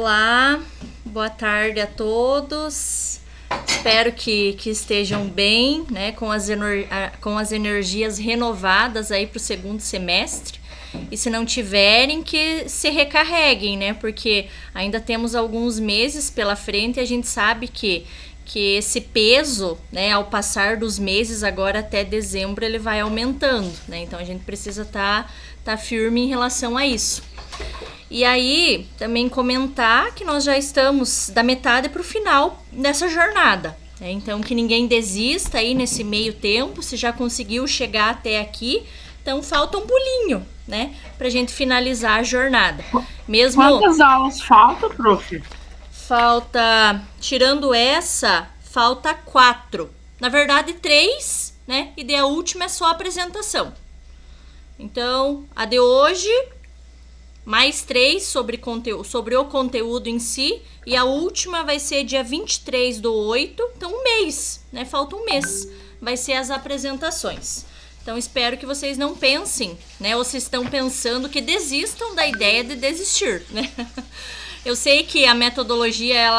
Olá, boa tarde a todos. Espero que estejam bem, né, com as energias renovadas aí para o segundo semestre. E se não tiverem, que se recarreguem, né, porque ainda temos alguns meses pela frente e a gente sabe que esse peso, né, ao passar dos meses agora até dezembro, ele vai aumentando, né, então a gente precisa tá firme em relação a isso. E aí, também comentar que nós já estamos da metade para o final dessa jornada. Né? Então, que ninguém desista aí nesse meio tempo, se já conseguiu chegar até aqui. Então, falta um pulinho, né? Pra gente finalizar a jornada. Mesmo... Quantas aulas falta, prof? Falta, tirando essa, falta 4. Na verdade, 3, né? E a última é só a apresentação. Então, a de hoje... mais 3 sobre o conteúdo em si. E a última vai ser dia 23/8. Então, um mês, né? Falta um mês. Vai ser as apresentações. Então, espero que vocês não pensem, né? Ou se estão pensando que desistam da ideia de desistir, né? Eu sei que a metodologia,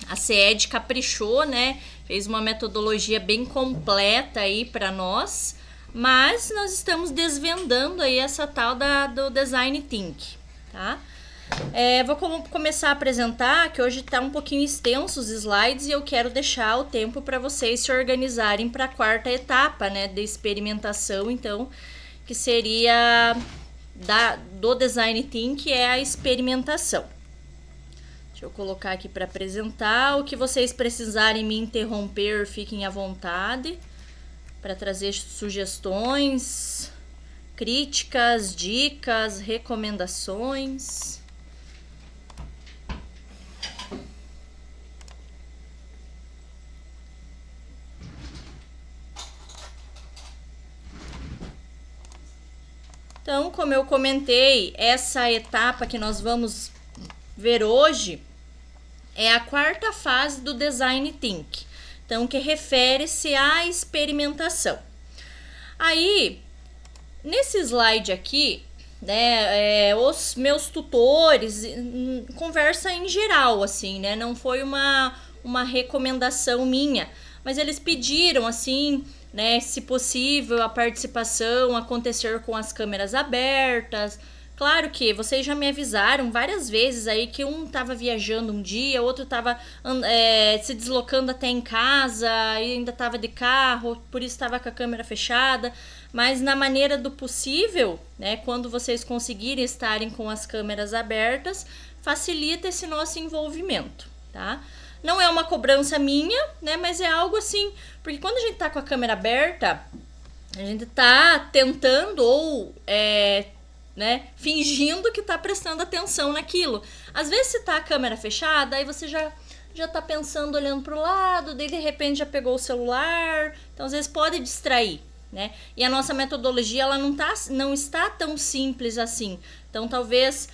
a CED caprichou, né? Fez uma metodologia bem completa aí para nós. Mas nós estamos desvendando aí essa tal do Design Thinking, tá? Vou começar a apresentar, que hoje tá um pouquinho extenso os slides e eu quero deixar o tempo para vocês se organizarem para a quarta etapa, né, de experimentação, então, que seria do Design Thinking, é a experimentação. Deixa eu colocar aqui para apresentar. O que vocês precisarem me interromper, fiquem à vontade. Para trazer sugestões, críticas, dicas, recomendações. Então, como eu comentei, essa etapa que nós vamos ver hoje é a quarta fase do Design Thinking. Então, que refere-se à experimentação. Aí, nesse slide aqui, né, os meus tutores, conversa em geral, assim, né, não foi uma recomendação minha, mas eles pediram, assim, né, se possível, a participação acontecer com as câmeras abertas. Claro que vocês já me avisaram várias vezes aí que um estava viajando um dia, outro estava se deslocando até em casa e ainda estava de carro, por isso estava com a câmera fechada. Mas na maneira do possível, né, quando vocês conseguirem estarem com as câmeras abertas, facilita esse nosso envolvimento, tá? Não é uma cobrança minha, né, mas é algo assim, porque quando a gente está com a câmera aberta, a gente está tentando ou... né, fingindo que tá prestando atenção naquilo. Às vezes, se tá a câmera fechada, aí você já tá pensando, olhando pro lado, daí de repente já pegou o celular, então às vezes pode distrair, né? E a nossa metodologia, ela não está tão simples assim. Então, talvez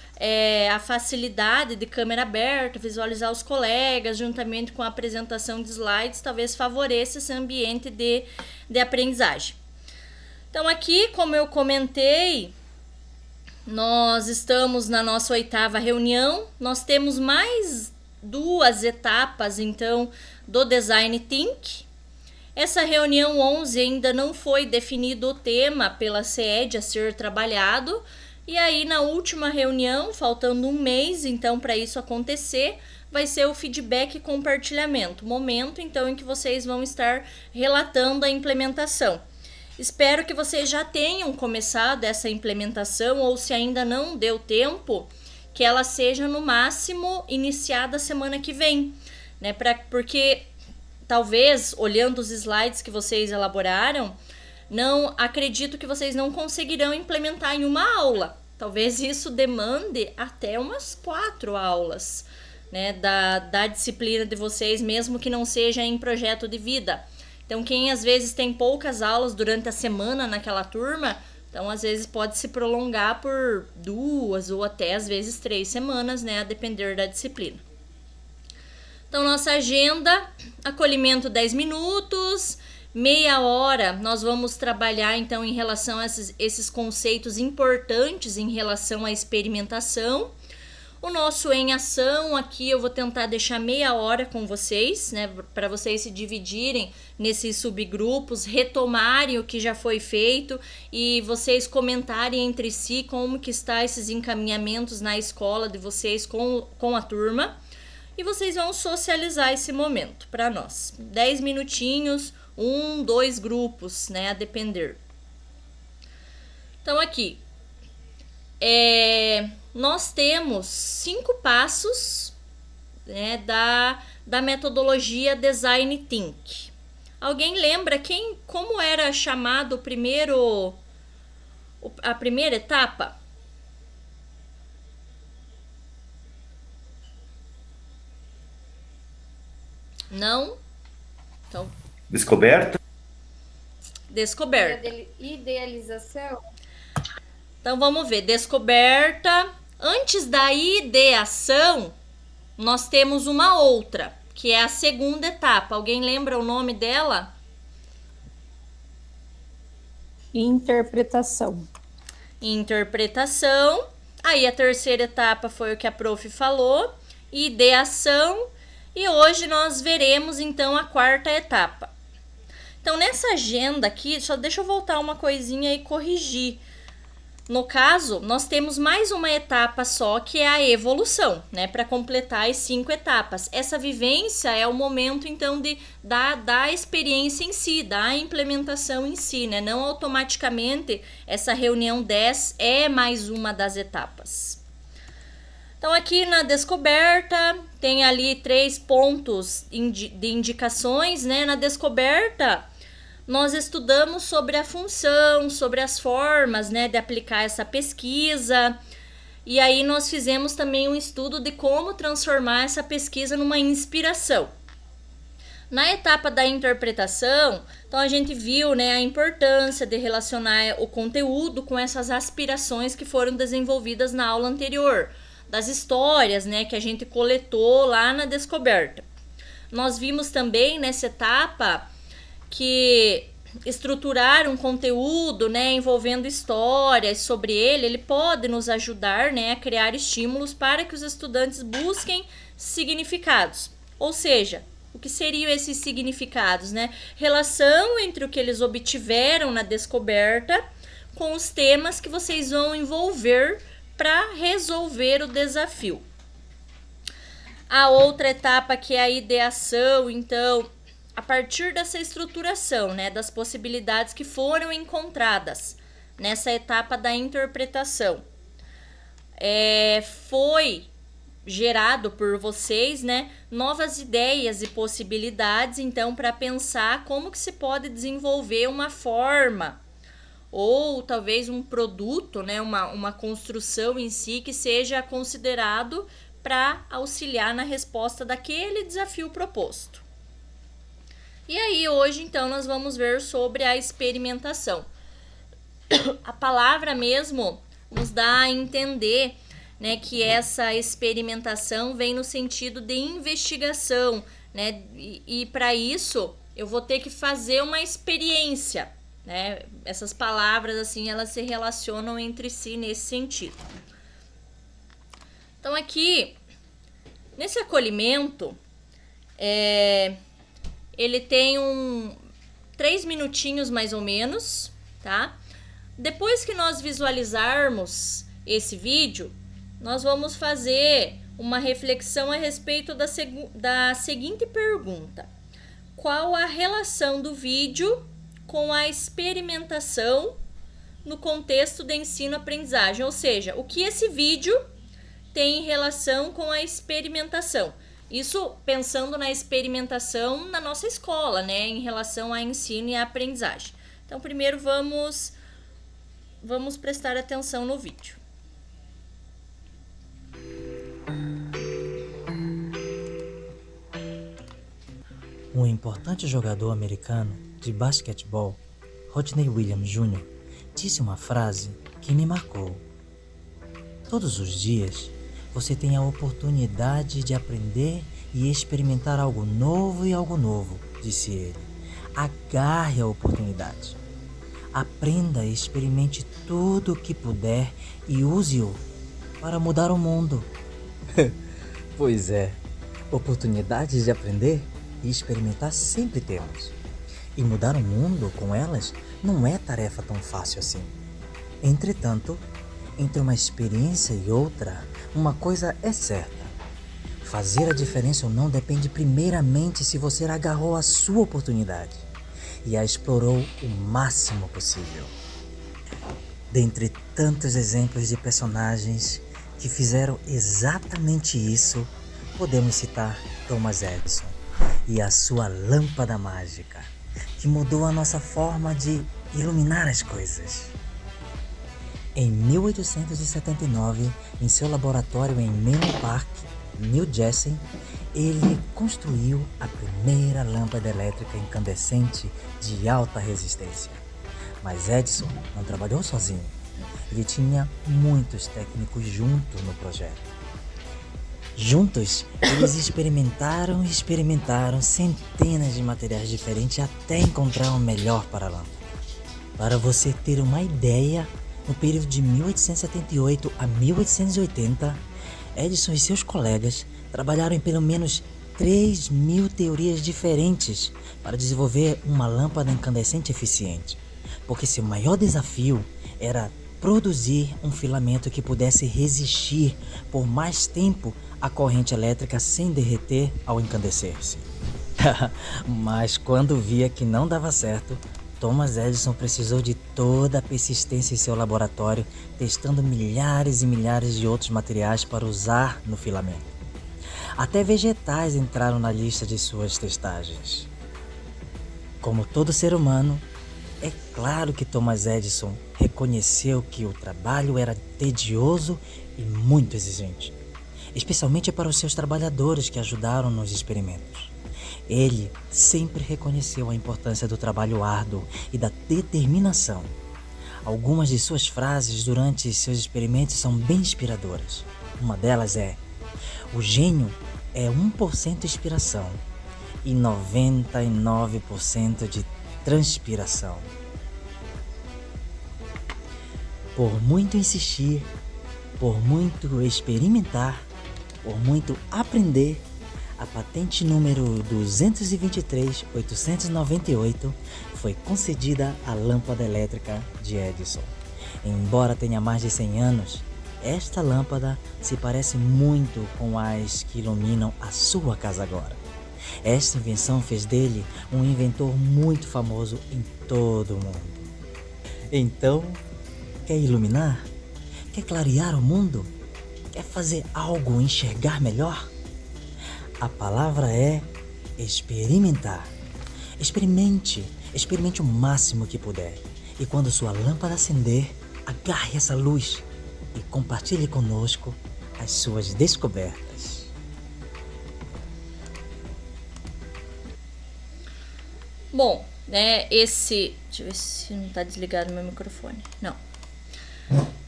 a facilidade de câmera aberta, visualizar os colegas, juntamente com a apresentação de slides, talvez favoreça esse ambiente de aprendizagem. Então, aqui, como eu comentei, nós estamos na nossa 8ª reunião, nós temos mais 2 etapas, então, do Design Thinking. Essa reunião 11 ainda não foi definido o tema pela CED a ser trabalhado, e aí na última reunião, faltando um mês, então, para isso acontecer, vai ser o feedback e compartilhamento, momento, então, em que vocês vão estar relatando a implementação. Espero que vocês já tenham começado essa implementação, ou se ainda não deu tempo, que ela seja no máximo iniciada semana que vem, né? Porque talvez, olhando os slides que vocês elaboraram, não acredito que vocês não conseguirão implementar em uma aula. Talvez isso demande até umas 4 aulas, né? Da disciplina de vocês, mesmo que não seja em projeto de vida. Então, quem às vezes tem poucas aulas durante a semana naquela turma, então às vezes pode se prolongar por 2 ou até às vezes 3 semanas, né, a depender da disciplina. Então, nossa agenda, acolhimento 10 minutos, meia hora nós vamos trabalhar então em relação a esses conceitos importantes em relação à experimentação. O nosso em ação aqui eu vou tentar deixar meia hora com vocês, né, para vocês se dividirem nesses subgrupos, retomarem o que já foi feito e vocês comentarem entre si como que está esses encaminhamentos na escola de vocês com a turma. E vocês vão socializar esse momento para nós. 10 minutinhos, 1, 2 grupos, né, a depender. Então aqui, nós temos 5 passos, né, da metodologia Design Think. Alguém lembra como era chamado a primeira etapa? Não? Então, Descoberta. Idealização. Então vamos ver, descoberta. Antes da ideação, nós temos uma outra, que é a segunda etapa. Alguém lembra o nome dela? Interpretação. Interpretação. Aí a terceira etapa foi o que a prof falou, ideação. E hoje nós veremos então a quarta etapa. Então nessa agenda aqui, só deixa eu voltar uma coisinha e corrigir. No caso, nós temos mais uma etapa só, que é a evolução, né, para completar as 5 etapas. Essa vivência é o momento, então, da experiência em si, da implementação em si, né? Não automaticamente essa reunião 10 é mais uma das etapas. Então, aqui na descoberta, tem ali 3 pontos de indicações, né? Na descoberta, nós estudamos sobre a função, sobre as formas, né, de aplicar essa pesquisa. E aí nós fizemos também um estudo de como transformar essa pesquisa numa inspiração. Na etapa da interpretação, então a gente viu, né, a importância de relacionar o conteúdo com essas aspirações que foram desenvolvidas na aula anterior, das histórias, né, que a gente coletou lá na descoberta. Nós vimos também nessa etapa que estruturar um conteúdo, né, envolvendo histórias sobre ele pode nos ajudar, né, a criar estímulos para que os estudantes busquem significados. Ou seja, o que seriam esses significados, né? Relação entre o que eles obtiveram na descoberta com os temas que vocês vão envolver para resolver o desafio. A outra etapa, que é a ideação, então, a partir dessa estruturação, né, das possibilidades que foram encontradas nessa etapa da interpretação, foi gerado por vocês, né, novas ideias e possibilidades, então, para pensar como que se pode desenvolver uma forma ou talvez um produto, né, uma construção em si que seja considerado para auxiliar na resposta daquele desafio proposto. E aí, hoje, então, nós vamos ver sobre a experimentação. A palavra mesmo nos dá a entender, né, que essa experimentação vem no sentido de investigação, né, e para isso eu vou ter que fazer uma experiência, né? Essas palavras, assim, elas se relacionam entre si nesse sentido. Então, aqui, nesse acolhimento, ele tem 3 minutinhos mais ou menos, tá? Depois que nós visualizarmos esse vídeo, nós vamos fazer uma reflexão a respeito da seguinte pergunta: qual a relação do vídeo com a experimentação no contexto de ensino-aprendizagem? Ou seja, o que esse vídeo tem em relação com a experimentação? Isso pensando na experimentação na nossa escola, né, em relação a ensino e a aprendizagem. Então, primeiro vamos prestar atenção no vídeo. Um importante jogador americano de basquetebol, Rodney Williams Jr., disse uma frase que me marcou. Todos os dias, você tem a oportunidade de aprender e experimentar algo novo, disse ele. Agarre a oportunidade. Aprenda e experimente tudo o que puder e use-o para mudar o mundo. Pois é, oportunidades de aprender e experimentar sempre temos. E mudar o mundo com elas não é tarefa tão fácil assim. Entretanto, entre uma experiência e outra, uma coisa é certa. Fazer a diferença ou não depende primeiramente se você agarrou a sua oportunidade e a explorou o máximo possível. Dentre tantos exemplos de personagens que fizeram exatamente isso, podemos citar Thomas Edison e a sua lâmpada mágica, que mudou a nossa forma de iluminar as coisas. Em 1879, em seu laboratório em Menlo Park, New Jersey, ele construiu a primeira lâmpada elétrica incandescente de alta resistência. Mas Edison não trabalhou sozinho. Ele tinha muitos técnicos juntos no projeto. Juntos, eles experimentaram centenas de materiais diferentes até encontrar o melhor para a lâmpada. Para você ter uma ideia, no período de 1878 a 1880, Edison e seus colegas trabalharam em pelo menos 3.000 teorias diferentes para desenvolver uma lâmpada incandescente eficiente, porque seu maior desafio era produzir um filamento que pudesse resistir por mais tempo à corrente elétrica sem derreter ao encandecer-se. Mas quando via que não dava certo, Thomas Edison precisou de toda a persistência em seu laboratório, testando milhares e milhares de outros materiais para usar no filamento. Até vegetais entraram na lista de suas testagens. Como todo ser humano, é claro que Thomas Edison reconheceu que o trabalho era tedioso e muito exigente, especialmente para os seus trabalhadores que ajudaram nos experimentos. Ele sempre reconheceu a importância do trabalho árduo e da determinação. Algumas de suas frases durante seus experimentos são bem inspiradoras. Uma delas é: o gênio é 1% inspiração e 99% de transpiração. Por muito insistir, por muito experimentar, por muito aprender, a patente número 223.898 foi concedida à lâmpada elétrica de Edison. Embora tenha mais de 100 anos, esta lâmpada se parece muito com as que iluminam a sua casa agora. Esta invenção fez dele um inventor muito famoso em todo o mundo. Então, quer iluminar? Quer clarear o mundo? Quer fazer algo enxergar melhor? A palavra é experimentar. Experimente o máximo que puder. E quando sua lâmpada acender, agarre essa luz e compartilhe conosco as suas descobertas. Bom, né, deixa eu ver se não tá desligado o meu microfone. Não.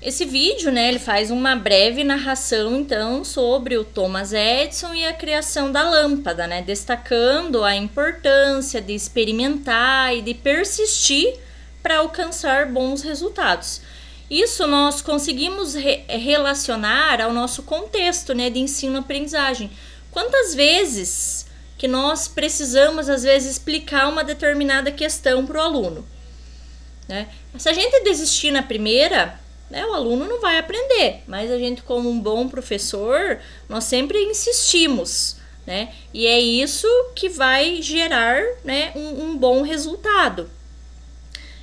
Esse vídeo, né, ele faz uma breve narração, então, sobre o Thomas Edison e a criação da lâmpada, né, destacando a importância de experimentar e de persistir para alcançar bons resultados. Isso nós conseguimos relacionar ao nosso contexto, né, de ensino-aprendizagem. Quantas vezes que nós precisamos, às vezes, explicar uma determinada questão para o aluno, né? Se a gente desistir na primeira, né, o aluno não vai aprender, mas a gente, como um bom professor, nós sempre insistimos, né? E é isso que vai gerar, né, um bom resultado.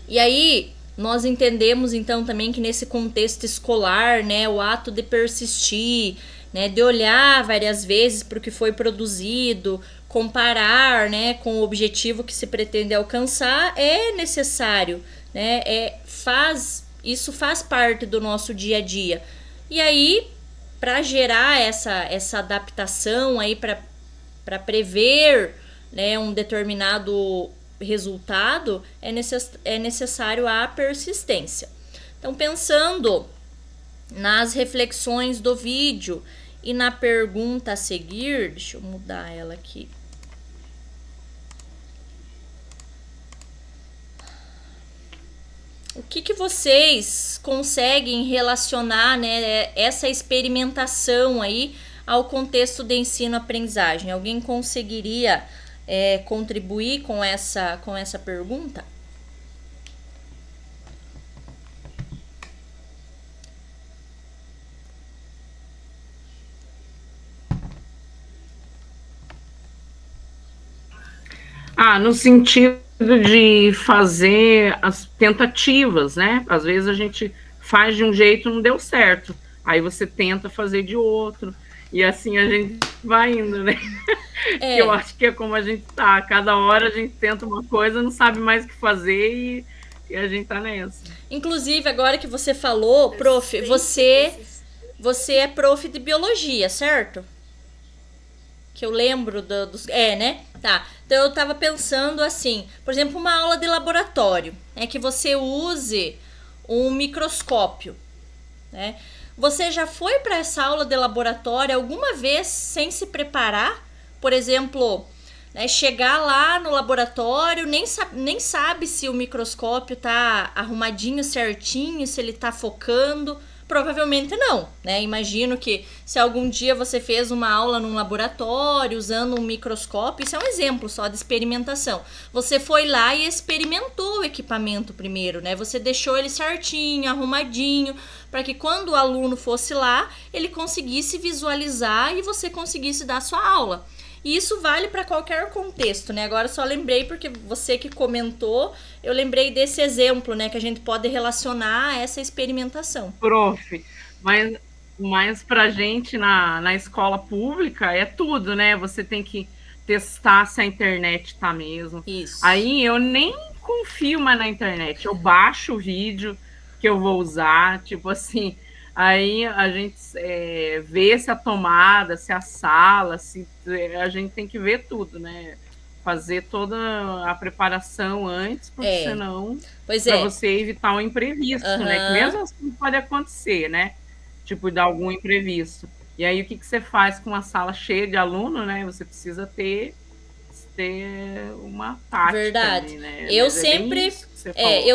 E aí, nós entendemos, então, também que nesse contexto escolar, né, o ato de persistir, né, de olhar várias vezes para o que foi produzido, comparar, né, com o objetivo que se pretende alcançar, é necessário, né? Isso faz parte do nosso dia a dia. E aí, para gerar essa adaptação aí, para prever, né, um determinado resultado, é necessário a persistência. Então, pensando nas reflexões do vídeo e na pergunta a seguir, deixa eu mudar ela aqui. O que vocês conseguem relacionar, né, essa experimentação aí ao contexto de ensino-aprendizagem. Alguém conseguiria contribuir com essa pergunta? No sentido de fazer as tentativas, né? Às vezes a gente faz de um jeito e não deu certo. Aí você tenta fazer de outro. E assim a gente vai indo, né? Eu acho que é como a gente tá. Cada hora a gente tenta uma coisa, não sabe mais o que fazer e a gente tá nessa. Inclusive, agora que você falou, prof, você é prof de biologia, certo? Que eu lembro dos... né? Tá. Então, eu tava pensando assim, por exemplo, uma aula de laboratório, né? Que você use um microscópio, né? Você já foi para essa aula de laboratório alguma vez sem se preparar? Por exemplo, né, chegar lá no laboratório, nem sabe se o microscópio tá arrumadinho, certinho, se ele tá focando. Provavelmente não, né? Imagino que se algum dia você fez uma aula num laboratório usando um microscópio, isso é um exemplo só de experimentação. Você foi lá e experimentou o equipamento primeiro, né? Você deixou ele certinho, arrumadinho, para que quando o aluno fosse lá, ele conseguisse visualizar e você conseguisse dar a sua aula. E isso vale para qualquer contexto, né? Agora só lembrei, porque você que comentou, eu lembrei desse exemplo, né? Que a gente pode relacionar a essa experimentação. Prof, mas pra gente na escola pública é tudo, né? Você tem que testar se a internet tá mesmo. Isso. Aí eu nem confio mais na internet. Eu baixo o vídeo que eu vou usar, tipo assim... Aí a gente vê se a tomada, se a sala, a gente tem que ver tudo, né? Fazer toda a preparação antes, porque senão para você evitar um imprevisto, né? Que mesmo assim pode acontecer, né? Tipo, dar algum imprevisto. E aí o que você faz com uma sala cheia de aluno, né? Você precisa ter uma tática. Verdade. Ali, né? Eu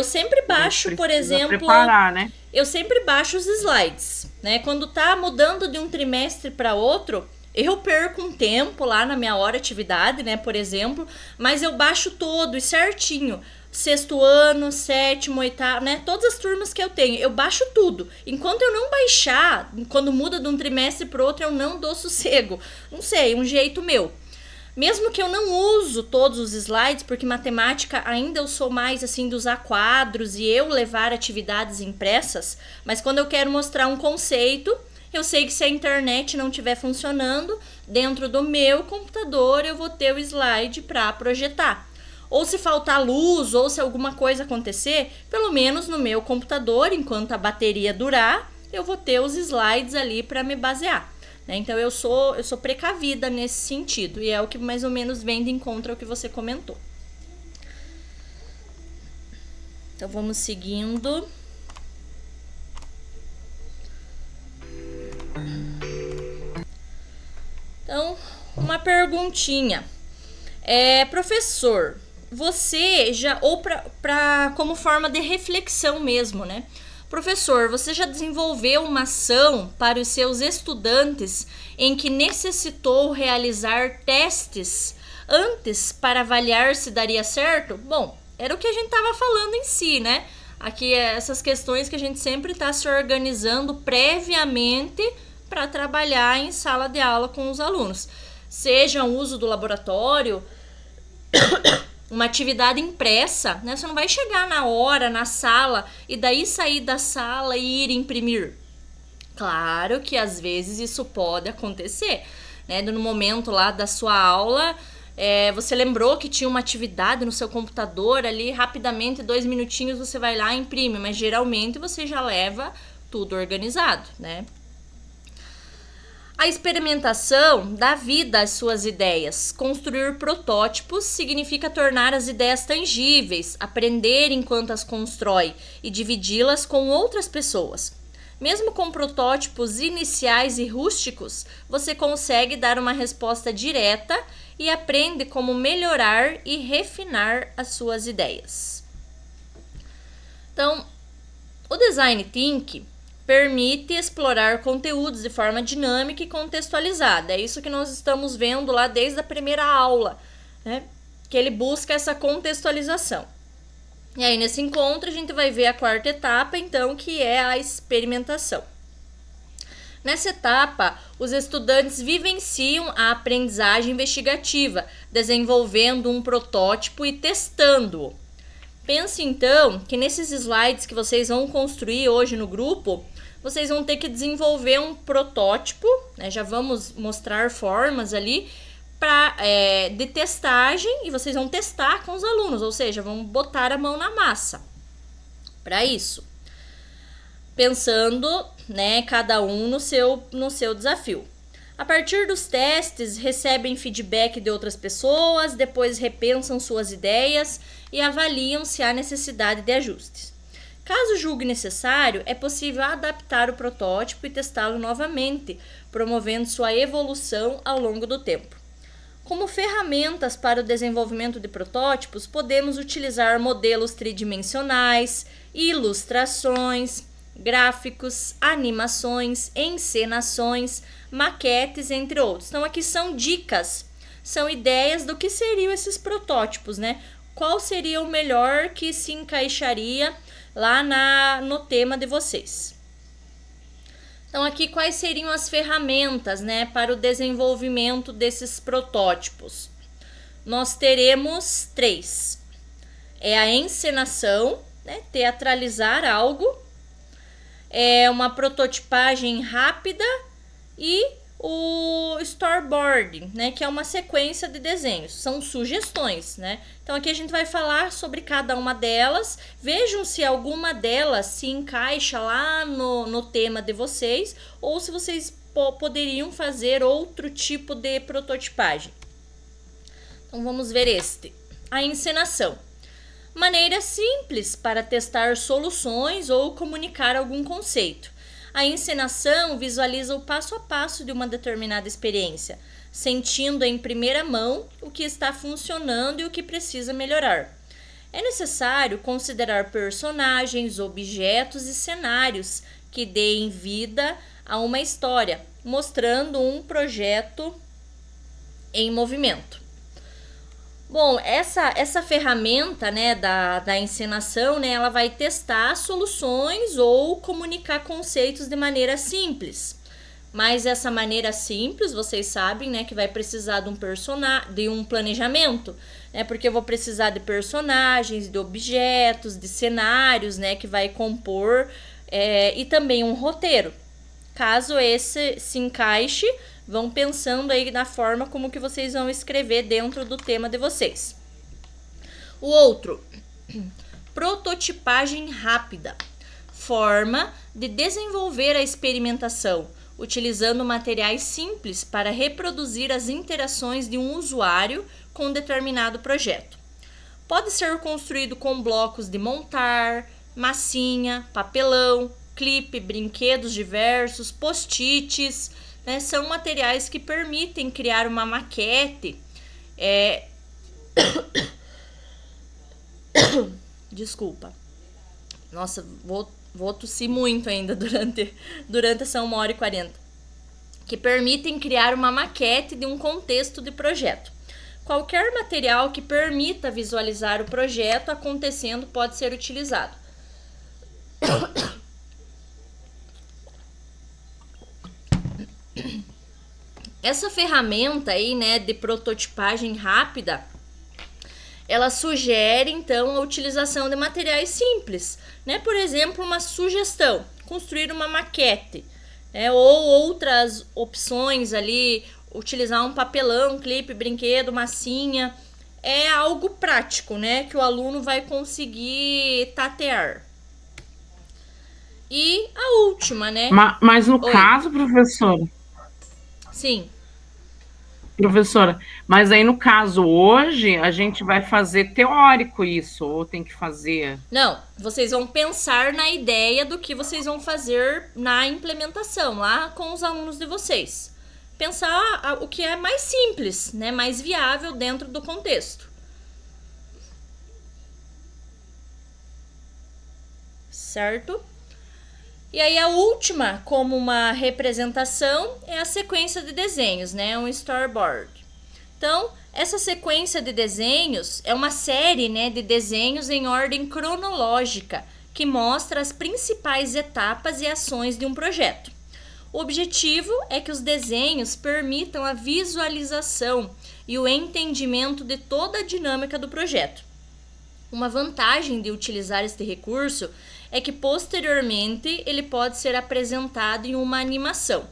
sempre baixo, por exemplo, preparar, né? Eu sempre baixo os slides, né? Quando tá mudando de um trimestre para outro, eu perco um tempo lá na minha hora de atividade, né, por exemplo, mas eu baixo todo e certinho. Sexto ano, sétimo, oitavo, né? Todas as turmas que eu tenho, eu baixo tudo. Enquanto eu não baixar, quando muda de um trimestre para outro, eu não dou sossego. Não sei, um jeito meu. Mesmo que eu não uso todos os slides, porque matemática ainda eu sou mais assim de usar quadros e eu levar atividades impressas, mas quando eu quero mostrar um conceito, eu sei que se a internet não estiver funcionando, dentro do meu computador eu vou ter o slide para projetar. Ou se faltar luz, ou se alguma coisa acontecer, pelo menos no meu computador, enquanto a bateria durar, eu vou ter os slides ali para me basear. Então eu sou precavida nesse sentido, e é o que mais ou menos vem de encontro ao que você comentou. Então vamos seguindo. Então, uma perguntinha. Professor, você já, ou como forma de reflexão mesmo, né? Professor, você já desenvolveu uma ação para os seus estudantes em que necessitou realizar testes antes para avaliar se daria certo? Bom, era o que a gente estava falando em si, né? Aqui essas questões que a gente sempre está se organizando previamente para trabalhar em sala de aula com os alunos. Seja o uso do laboratório, uma atividade impressa, né? Você não vai chegar na hora, na sala, e daí sair da sala e ir imprimir. Claro que às vezes isso pode acontecer, né? No momento lá da sua aula, você lembrou que tinha uma atividade no seu computador ali, rapidamente, 2 minutinhos você vai lá e imprime, mas geralmente você já leva tudo organizado, né? A experimentação dá vida às suas ideias. Construir protótipos significa tornar as ideias tangíveis, aprender enquanto as constrói e dividi-las com outras pessoas. Mesmo com protótipos iniciais e rústicos, você consegue dar uma resposta direta e aprende como melhorar e refinar as suas ideias. Então, o Design Thinking permite explorar conteúdos de forma dinâmica e contextualizada. É isso que nós estamos vendo lá desde a primeira aula, né? Que ele busca essa contextualização. E aí, nesse encontro, a gente vai ver a quarta etapa, então, que é a experimentação. Nessa etapa, os estudantes vivenciam a aprendizagem investigativa, desenvolvendo um protótipo e testando-o. Pense, então, que nesses slides que vocês vão construir hoje no grupo, vocês vão ter que desenvolver um protótipo, né? Já vamos mostrar formas ali de testagem, e vocês vão testar com os alunos, ou seja, vão botar a mão na massa para isso. Pensando, né, cada um no seu desafio. A partir dos testes, recebem feedback de outras pessoas, depois repensam suas ideias e avaliam se há necessidade de ajustes. Caso julgue necessário, é possível adaptar o protótipo e testá-lo novamente, promovendo sua evolução ao longo do tempo. Como ferramentas para o desenvolvimento de protótipos, podemos utilizar modelos tridimensionais, ilustrações, gráficos, animações, encenações, maquetes, entre outros. Então, aqui são dicas, são ideias do que seriam esses protótipos, né? Qual seria o melhor que se encaixaria lá no tema de vocês. Então, aqui quais seriam as ferramentas, né, para o desenvolvimento desses protótipos? Nós teremos 3. É a encenação, né, teatralizar algo, é uma prototipagem rápida e o storyboard, né, que é uma sequência de desenhos, são sugestões, né? Então aqui a gente vai falar sobre cada uma delas, vejam se alguma delas se encaixa lá no tema de vocês, ou se vocês poderiam fazer outro tipo de prototipagem. Então vamos ver a encenação. Maneira simples para testar soluções ou comunicar algum conceito. A encenação visualiza o passo a passo de uma determinada experiência, sentindo em primeira mão o que está funcionando e o que precisa melhorar. É necessário considerar personagens, objetos e cenários que deem vida a uma história, mostrando um projeto em movimento. Bom, essa ferramenta, né, da encenação, né, ela vai testar soluções ou comunicar conceitos de maneira simples. Mas essa maneira simples, vocês sabem, né, que vai precisar de um planejamento, né, porque eu vou precisar de personagens, de objetos, de cenários, né, que vai compor, e também um roteiro. Caso esse se encaixe, vão pensando aí na forma como que vocês vão escrever dentro do tema de vocês. O outro, prototipagem rápida. Forma de desenvolver a experimentação, utilizando materiais simples para reproduzir as interações de um usuário com um determinado projeto. Pode ser construído com blocos de montar, massinha, papelão, clipe, brinquedos diversos, post-its, né? São materiais que permitem criar uma maquete. Desculpa. Nossa, vou tossir muito ainda durante essa 1h40. Que permitem criar uma maquete de um contexto de projeto. Qualquer material que permita visualizar o projeto acontecendo pode ser utilizado. Essa ferramenta aí, né, de prototipagem rápida, ela sugere, então, a utilização de materiais simples, né? Por exemplo, uma sugestão, construir uma maquete, né? Ou outras opções ali, utilizar um papelão, clipe, brinquedo, massinha. É algo prático, né, que o aluno vai conseguir tatear. E a última, né? Mas no caso, professora... Sim. Professora, mas aí no caso hoje a gente vai fazer teórico isso, ou tem que fazer? Não, vocês vão pensar na ideia do que vocês vão fazer na implementação, lá com os alunos de vocês. Pensar o que é mais simples, né, mais viável dentro do contexto. Certo? E aí a última, como uma representação, é a sequência de desenhos, né? Um storyboard. Então, essa sequência de desenhos é uma série, né, de desenhos em ordem cronológica, que mostra as principais etapas e ações de um projeto. O objetivo é que os desenhos permitam a visualização e o entendimento de toda a dinâmica do projeto. Uma vantagem de utilizar este recurso é que posteriormente ele pode ser apresentado em uma animação.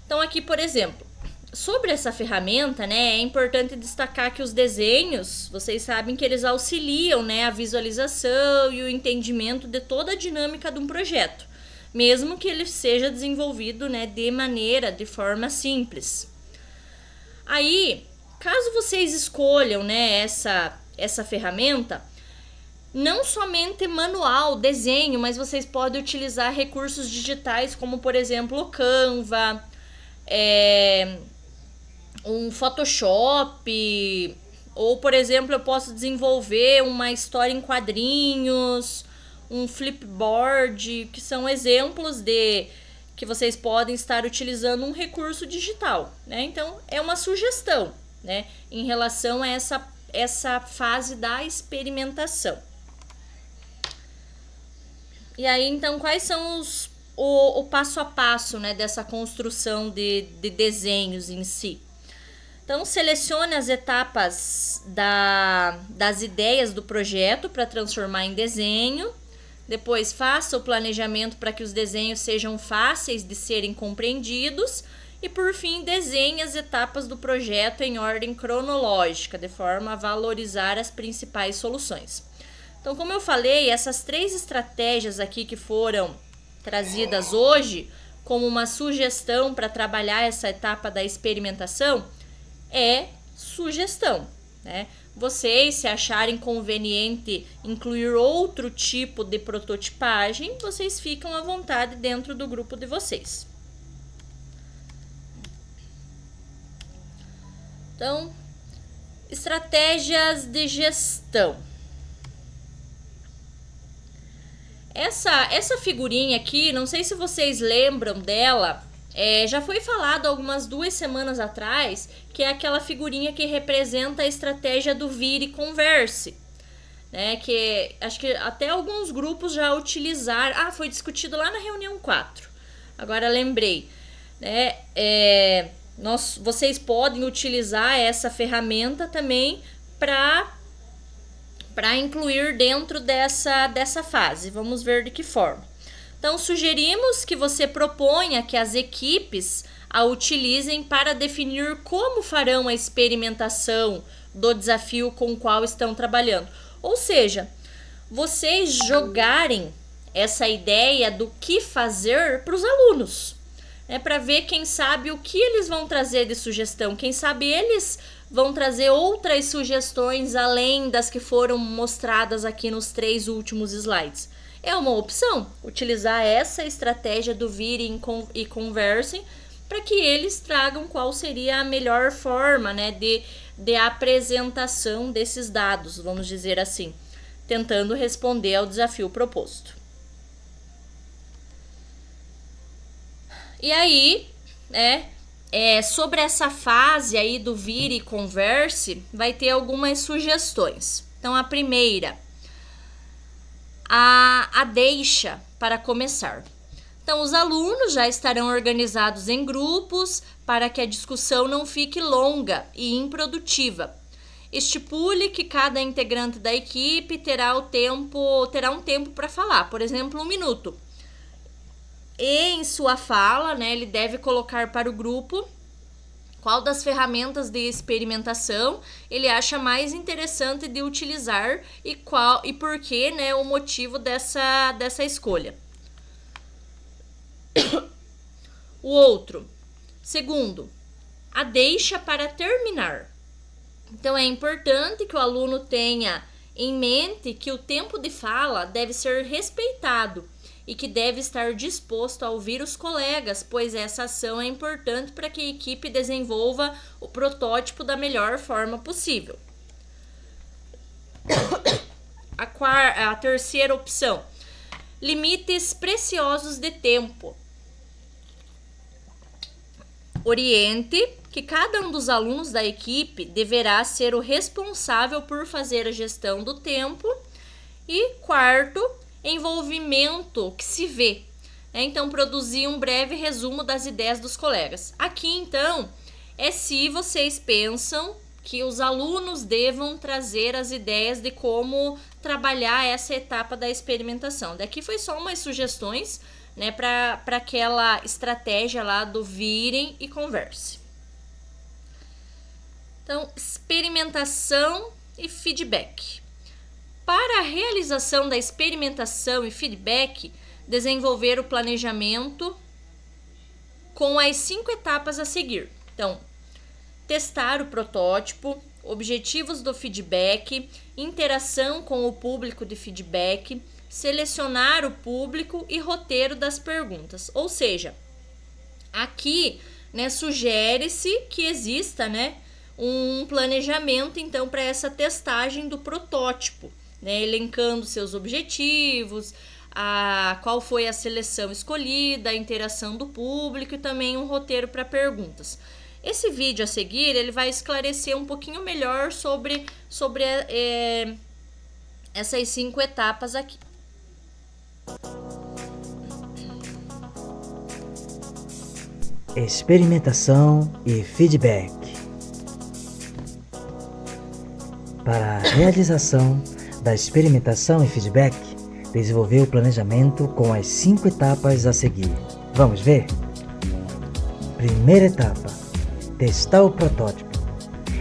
Então aqui, por exemplo, sobre essa ferramenta, né, é importante destacar que os desenhos, vocês sabem que eles auxiliam, né, a visualização e o entendimento de toda a dinâmica de um projeto, mesmo que ele seja desenvolvido, né, de forma simples. Aí, caso vocês escolham, né, essa ferramenta, não somente manual, desenho, mas vocês podem utilizar recursos digitais como, por exemplo, o Canva, um Photoshop, ou, por exemplo, eu posso desenvolver uma história em quadrinhos, um flipboard, que são exemplos de que vocês podem estar utilizando um recurso digital, né? Então, é uma sugestão, né, em relação a essa fase da experimentação. E aí, então, quais são o passo a passo, né, dessa construção de desenhos em si? Então, selecione as etapas das ideias do projeto para transformar em desenho. Depois, faça o planejamento para que os desenhos sejam fáceis de serem compreendidos. E, por fim, desenhe as etapas do projeto em ordem cronológica, de forma a valorizar as principais soluções. Então, como eu falei, essas 3 estratégias aqui que foram trazidas hoje como uma sugestão para trabalhar essa etapa da experimentação é sugestão, né? Vocês, se acharem conveniente incluir outro tipo de prototipagem, vocês ficam à vontade dentro do grupo de vocês. Então, estratégias de gestão. Essa figurinha aqui, não sei se vocês lembram dela, já foi falado algumas 2 semanas atrás, que é aquela figurinha que representa a estratégia do vire e converse, né? Que acho que até alguns grupos já utilizaram. Foi discutido lá na reunião 4. Agora lembrei, né? Vocês podem utilizar essa ferramenta também para incluir dentro dessa fase. Vamos ver de que forma. Então, sugerimos que você proponha que as equipes a utilizem para definir como farão a experimentação do desafio com o qual estão trabalhando. Ou seja, vocês jogarem essa ideia do que fazer para os alunos, né, para ver, quem sabe, o que eles vão trazer de sugestão. Quem sabe eles vão trazer outras sugestões além das que foram mostradas aqui nos 3 últimos slides. É uma opção utilizar essa estratégia do virem e conversem para que eles tragam qual seria a melhor forma, né, de apresentação desses dados, vamos dizer assim, tentando responder ao desafio proposto. E aí, sobre essa fase aí do vire e converse, vai ter algumas sugestões. Então, a primeira, a deixa para começar. Então, os alunos já estarão organizados em grupos para que a discussão não fique longa e improdutiva. Estipule que cada integrante da equipe terá um tempo para falar, por exemplo, 1 minuto. E em sua fala, né, ele deve colocar para o grupo qual das ferramentas de experimentação ele acha mais interessante de utilizar e por que, né, o motivo dessa escolha. O outro, segundo, a deixa para terminar. Então, é importante que o aluno tenha em mente que o tempo de fala deve ser respeitado e que deve estar disposto a ouvir os colegas, pois essa ação é importante para que a equipe desenvolva o protótipo da melhor forma possível. A terceira opção, limites preciosos de tempo. Oriente que cada um dos alunos da equipe deverá ser o responsável por fazer a gestão do tempo. E quarto, envolvimento que se vê. Então, produzir um breve resumo das ideias dos colegas. Aqui, então, é se vocês pensam que os alunos devam trazer as ideias de como trabalhar essa etapa da experimentação. Daqui foi só umas sugestões, né, para aquela estratégia lá do virem e converse. Então, experimentação e feedback. Para a realização da experimentação e feedback, desenvolver o planejamento com as 5 etapas a seguir. Então, testar o protótipo, objetivos do feedback, interação com o público de feedback, selecionar o público e roteiro das perguntas. Ou seja, aqui, né, sugere-se que exista, né, um planejamento, então, para essa testagem do protótipo, né, elencando seus objetivos, qual foi a seleção escolhida, a interação do público e também um roteiro para perguntas. Esse vídeo a seguir, ele vai esclarecer um pouquinho melhor sobre essas 5 etapas aqui. Experimentação e feedback. Para a realização da experimentação e feedback, desenvolver o planejamento com as 5 etapas a seguir. Vamos ver? Primeira etapa: testar o protótipo.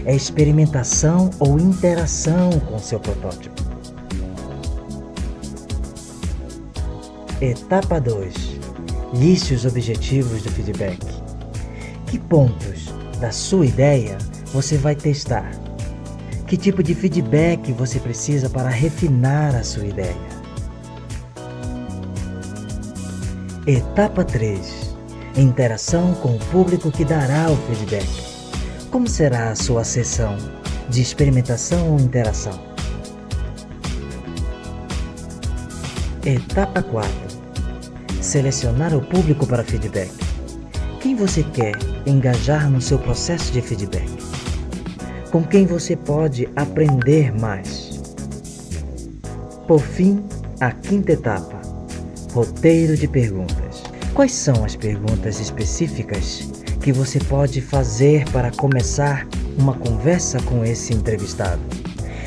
É experimentação ou interação com seu protótipo. Etapa 2: liste os objetivos do feedback. Que pontos da sua ideia você vai testar? Que tipo de feedback você precisa para refinar a sua ideia? Etapa 3: interação com o público que dará o feedback. Como será a sua sessão de experimentação ou interação? Etapa 4: selecionar o público para feedback. Quem você quer engajar no seu processo de feedback? Com quem você pode aprender mais? Por fim, a 5ª etapa: roteiro de perguntas. Quais são as perguntas específicas que você pode fazer para começar uma conversa com esse entrevistado?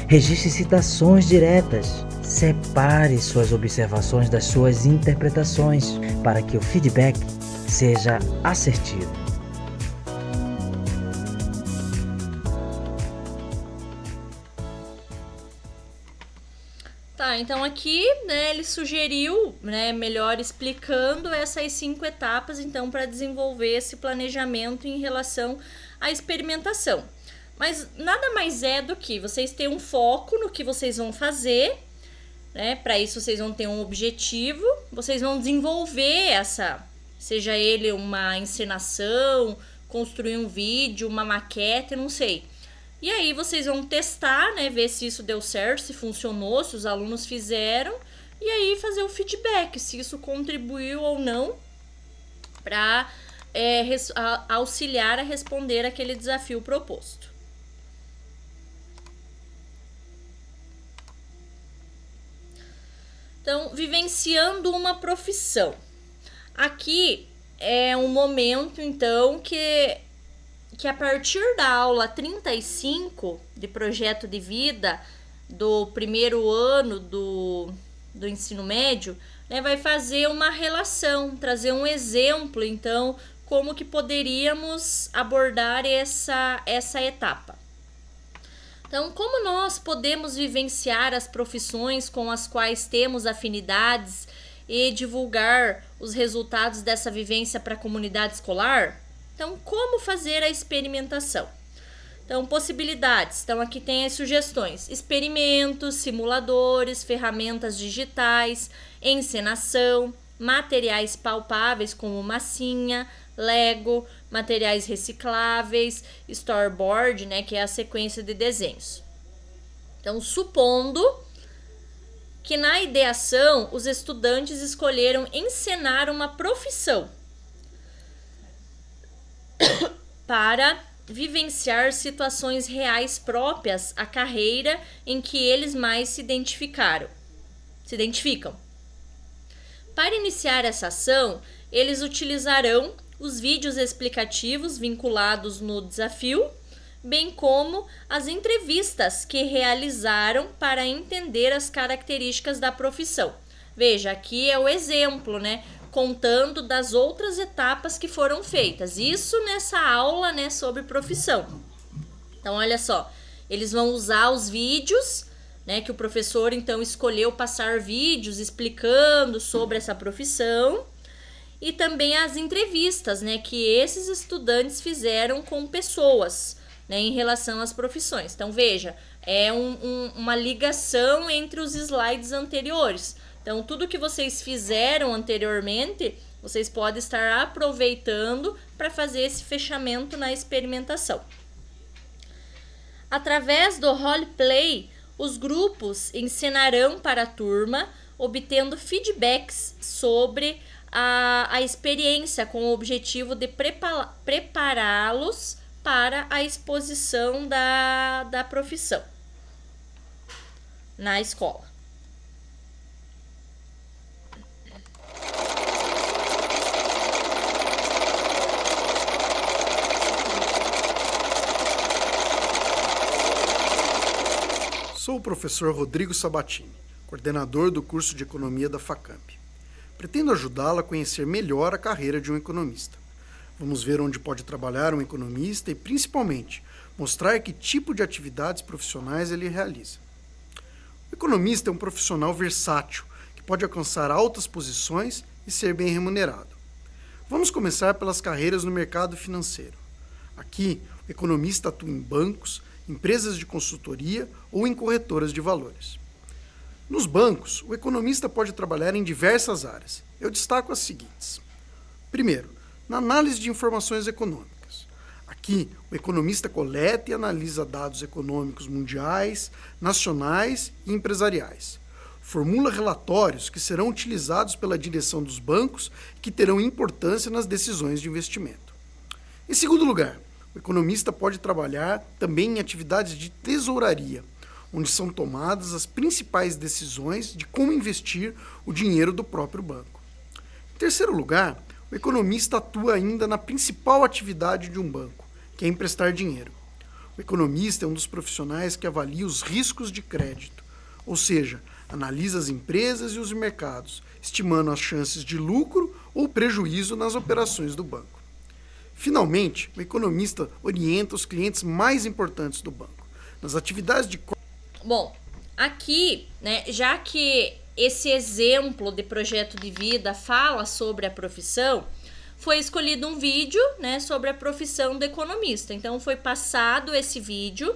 Registre citações diretas. Separe suas observações das suas interpretações para que o feedback seja assertivo. Tá, então aqui, né, ele sugeriu, né, melhor explicando essas 5 etapas, então, para desenvolver esse planejamento em relação à experimentação. Mas nada mais é do que vocês terem um foco no que vocês vão fazer, né? Para isso vocês vão ter um objetivo, vocês vão desenvolver seja ele uma encenação, construir um vídeo, uma maquete, não sei. E aí vocês vão testar, né, ver se isso deu certo, se funcionou, se os alunos fizeram, e aí fazer o feedback, se isso contribuiu ou não para auxiliar a responder aquele desafio proposto. Então, vivenciando uma profissão. Aqui é um momento, então, que a partir da aula 35 de projeto de vida do primeiro ano do ensino médio, né, vai fazer uma relação, trazer um exemplo, então, como que poderíamos abordar essa etapa. Então, como nós podemos vivenciar as profissões com as quais temos afinidades e divulgar os resultados dessa vivência para a comunidade escolar? Então, como fazer a experimentação? Então, possibilidades. Então, aqui tem as sugestões: experimentos, simuladores, ferramentas digitais, encenação, materiais palpáveis como massinha, Lego, materiais recicláveis, storyboard, né, que é a sequência de desenhos. Então, supondo que na ideação os estudantes escolheram encenar uma profissão para vivenciar situações reais próprias à carreira em que eles mais se identificam. Para iniciar essa ação, eles utilizarão os vídeos explicativos vinculados no desafio, bem como as entrevistas que realizaram para entender as características da profissão. Veja, aqui é o exemplo, né? Contando das outras etapas que foram feitas. Isso nessa aula, né, sobre profissão. Então, olha só, eles vão usar os vídeos, né, que o professor então escolheu passar vídeos explicando sobre essa profissão, e também as entrevistas, né, que esses estudantes fizeram com pessoas, né, em relação às profissões. Então, veja, é uma ligação entre os slides anteriores. Então, tudo que vocês fizeram anteriormente, vocês podem estar aproveitando para fazer esse fechamento na experimentação. Através do roleplay, os grupos ensinarão para a turma, obtendo feedbacks sobre a experiência, com o objetivo de prepará-los para a exposição da profissão na escola. Sou o professor Rodrigo Sabatini, coordenador do curso de Economia da Facamp. Pretendo ajudá-la a conhecer melhor a carreira de um economista. Vamos ver onde pode trabalhar um economista e, principalmente, mostrar que tipo de atividades profissionais ele realiza. O economista é um profissional versátil, que pode alcançar altas posições e ser bem remunerado. Vamos começar pelas carreiras no mercado financeiro. Aqui, o economista atua em bancos, empresas de consultoria ou em corretoras de valores. Nos bancos, o economista pode trabalhar em diversas áreas. Eu destaco as seguintes. Primeiro, na análise de informações econômicas. Aqui, o economista coleta e analisa dados econômicos mundiais, nacionais e empresariais. Formula relatórios que serão utilizados pela direção dos bancos e que terão importância nas decisões de investimento. Em segundo lugar, o economista pode trabalhar também em atividades de tesouraria, onde são tomadas as principais decisões de como investir o dinheiro do próprio banco. Em terceiro lugar, o economista atua ainda na principal atividade de um banco, que é emprestar dinheiro. O economista é um dos profissionais que avalia os riscos de crédito, ou seja, analisa as empresas e os mercados, estimando as chances de lucro ou prejuízo nas operações do banco. Finalmente, o economista orienta os clientes mais importantes do banco nas atividades de... Bom, aqui, né, já que esse exemplo de projeto de vida fala sobre a profissão, foi escolhido um vídeo, né, sobre a profissão do economista. Então, foi passado esse vídeo.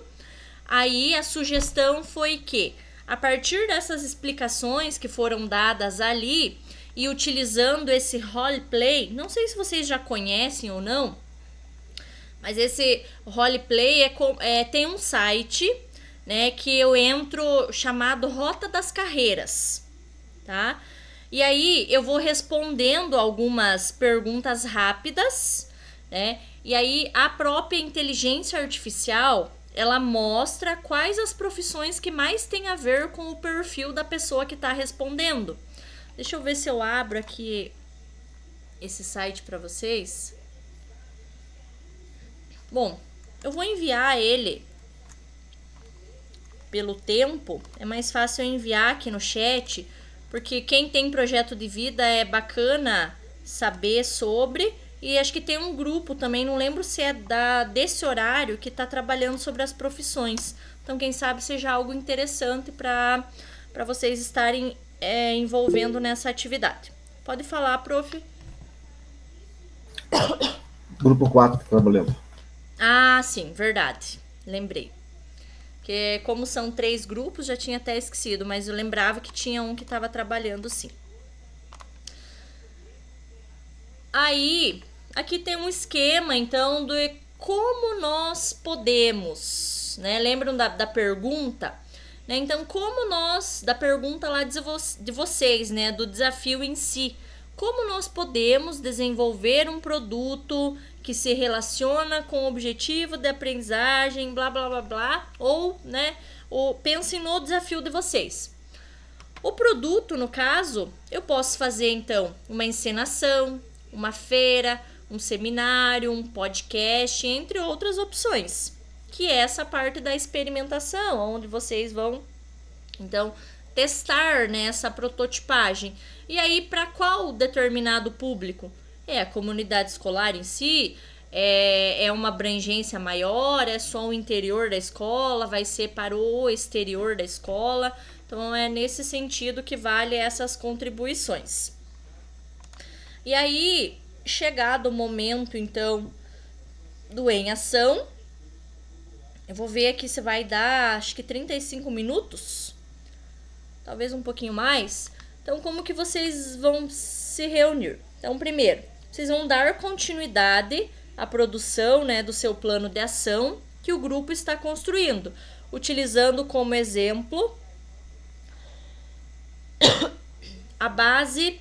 Aí, a sugestão foi que, a partir dessas explicações que foram dadas ali, e utilizando esse roleplay, não sei se vocês já conhecem ou não, mas esse roleplay tem um site, né, que eu entro chamado Rota das Carreiras, tá? E aí eu vou respondendo algumas perguntas rápidas, né? E aí a própria inteligência artificial, ela mostra quais as profissões que mais têm a ver com o perfil da pessoa que está respondendo. Deixa eu ver se eu abro aqui esse site para vocês. Bom, eu vou enviar ele pelo tempo. É mais fácil eu enviar aqui no chat, porque quem tem projeto de vida é bacana saber sobre. E acho que tem um grupo também, não lembro se é desse horário, que está trabalhando sobre as profissões. Então, quem sabe seja algo interessante para vocês estarem envolvendo nessa atividade. Pode falar, prof. Grupo 4 trabalhando. Ah, sim, verdade. Lembrei. Que como são 3 grupos, já tinha até esquecido, mas eu lembrava que tinha um que estava trabalhando, sim. Aí, aqui tem um esquema, então, de como nós podemos, né? Lembram da pergunta? né? Então, como nós, da pergunta lá de vocês, né, do desafio em si, como nós podemos desenvolver um produto que se relaciona com o objetivo de aprendizagem, blá, blá, blá, blá, ou, né, pensem no desafio de vocês. O produto, no caso, eu posso fazer, então, uma encenação, uma feira, um seminário, um podcast, entre outras opções, que é essa parte da experimentação, onde vocês vão, então, testar, né, essa prototipagem. E aí, para qual determinado público? A comunidade escolar em si, é uma abrangência maior, é só o interior da escola, vai ser para o exterior da escola. Então, é nesse sentido que vale essas contribuições. E aí, chegado o momento, então, do em ação, eu vou ver aqui se vai dar, acho que 35 minutos, talvez um pouquinho mais. Então, como que vocês vão se reunir? Então, primeiro, vocês vão dar continuidade à produção, né, do seu plano de ação que o grupo está construindo, utilizando como exemplo a base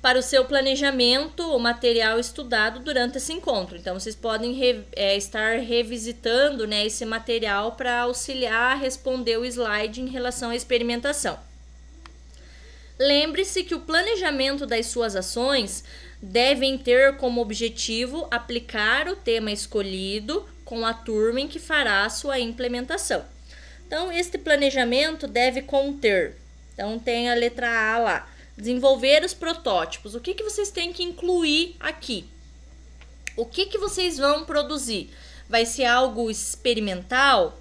para o seu planejamento, o material estudado durante esse encontro. Então, vocês podem estar revisitando, né, esse material para auxiliar a responder o slide em relação à experimentação. Lembre-se que o planejamento das suas ações devem ter como objetivo aplicar o tema escolhido com a turma em que fará a sua implementação. Então, este planejamento deve conter, então tem a letra A lá, desenvolver os protótipos. O que vocês têm que incluir aqui? O que vocês vão produzir? Vai ser algo experimental?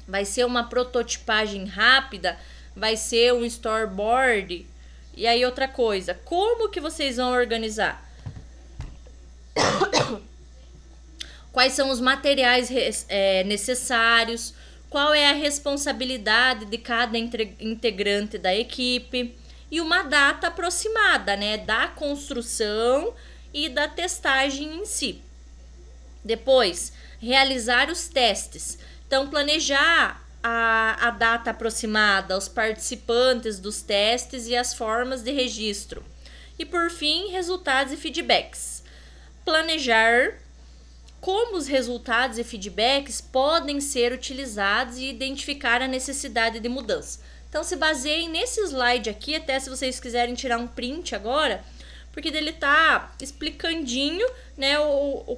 Vai ser uma prototipagem rápida? Vai ser um storyboard? E aí outra coisa, como que vocês vão organizar? Quais são os materiais necessários? Qual é a responsabilidade de cada integrante da equipe? E uma data aproximada, né, da construção e da testagem em si. Depois, realizar os testes. Então, planejar a data aproximada, os participantes dos testes e as formas de registro. E, por fim, resultados e feedbacks. Planejar como os resultados e feedbacks podem ser utilizados e identificar a necessidade de mudança. Então, se baseiem nesse slide aqui, até se vocês quiserem tirar um print agora, porque ele tá explicandinho, né,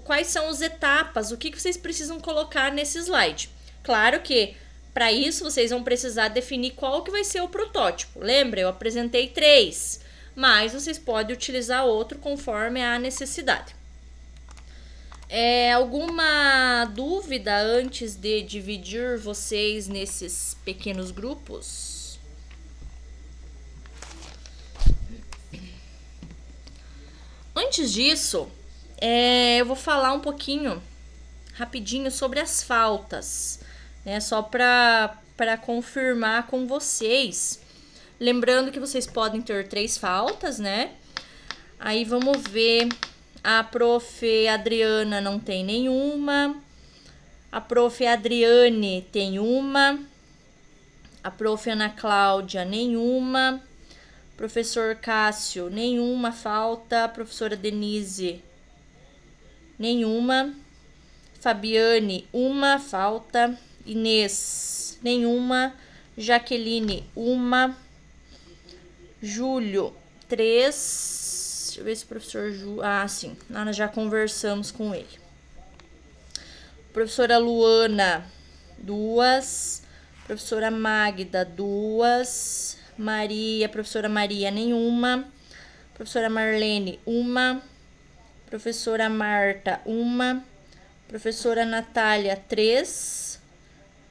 quais são as etapas, o que vocês precisam colocar nesse slide. Claro que, para isso, vocês vão precisar definir qual que vai ser o protótipo. Lembra? Eu apresentei 3, mas vocês podem utilizar outro conforme a necessidade. Alguma dúvida antes de dividir vocês nesses pequenos grupos? Antes disso, eu vou falar um pouquinho, rapidinho, sobre as faltas, né? Só para confirmar com vocês. Lembrando que vocês podem ter 3 faltas, né? Aí vamos ver. A prof. Adriana não tem nenhuma. A prof. Adriane tem uma. A prof. Ana Cláudia, nenhuma. Professor Cássio, nenhuma falta. Professora Denise, nenhuma. Fabiane, uma falta. Inês, nenhuma. Jaqueline, uma. Júlio, 3. Deixa eu ver se o professor Ju... sim. Nós já conversamos com ele. Professora Luana, 2. Professora Magda, 2. Professora Maria, nenhuma. Professora Marlene, uma. Professora Marta, uma. Professora Natália, 3.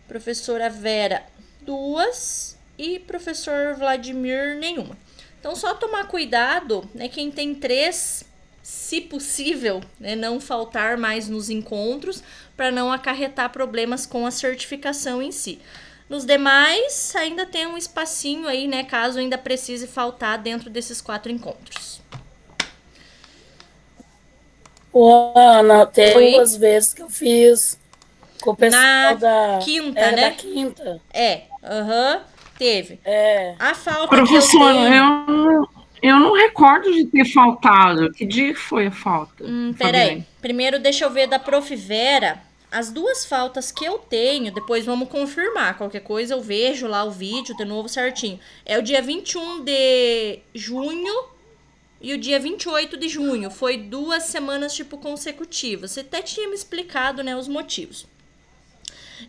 Professora Vera, 2. E professor Vladimir, nenhuma. Então, só tomar cuidado, né? Quem tem 3, se possível, né, não faltar mais nos encontros, para não acarretar problemas com a certificação em si. Nos demais, ainda tem um espacinho aí, né? Caso ainda precise faltar dentro desses 4 encontros. Ana, tem 2 vezes que eu fiz com o pessoal na da quinta, né? Da quinta. Aham, teve. É. A falta Professor, que eu tenho... eu não recordo de ter faltado. Que dia que foi a falta, Peraí. Fabiane? Primeiro deixa eu ver da Prof. Vera. As duas faltas que eu tenho, depois vamos confirmar. Qualquer coisa eu vejo lá o vídeo de novo certinho. É o dia 21 de junho e o dia 28 de junho. Foi 2 semanas, tipo, consecutivas. Você até tinha me explicado, né, os motivos.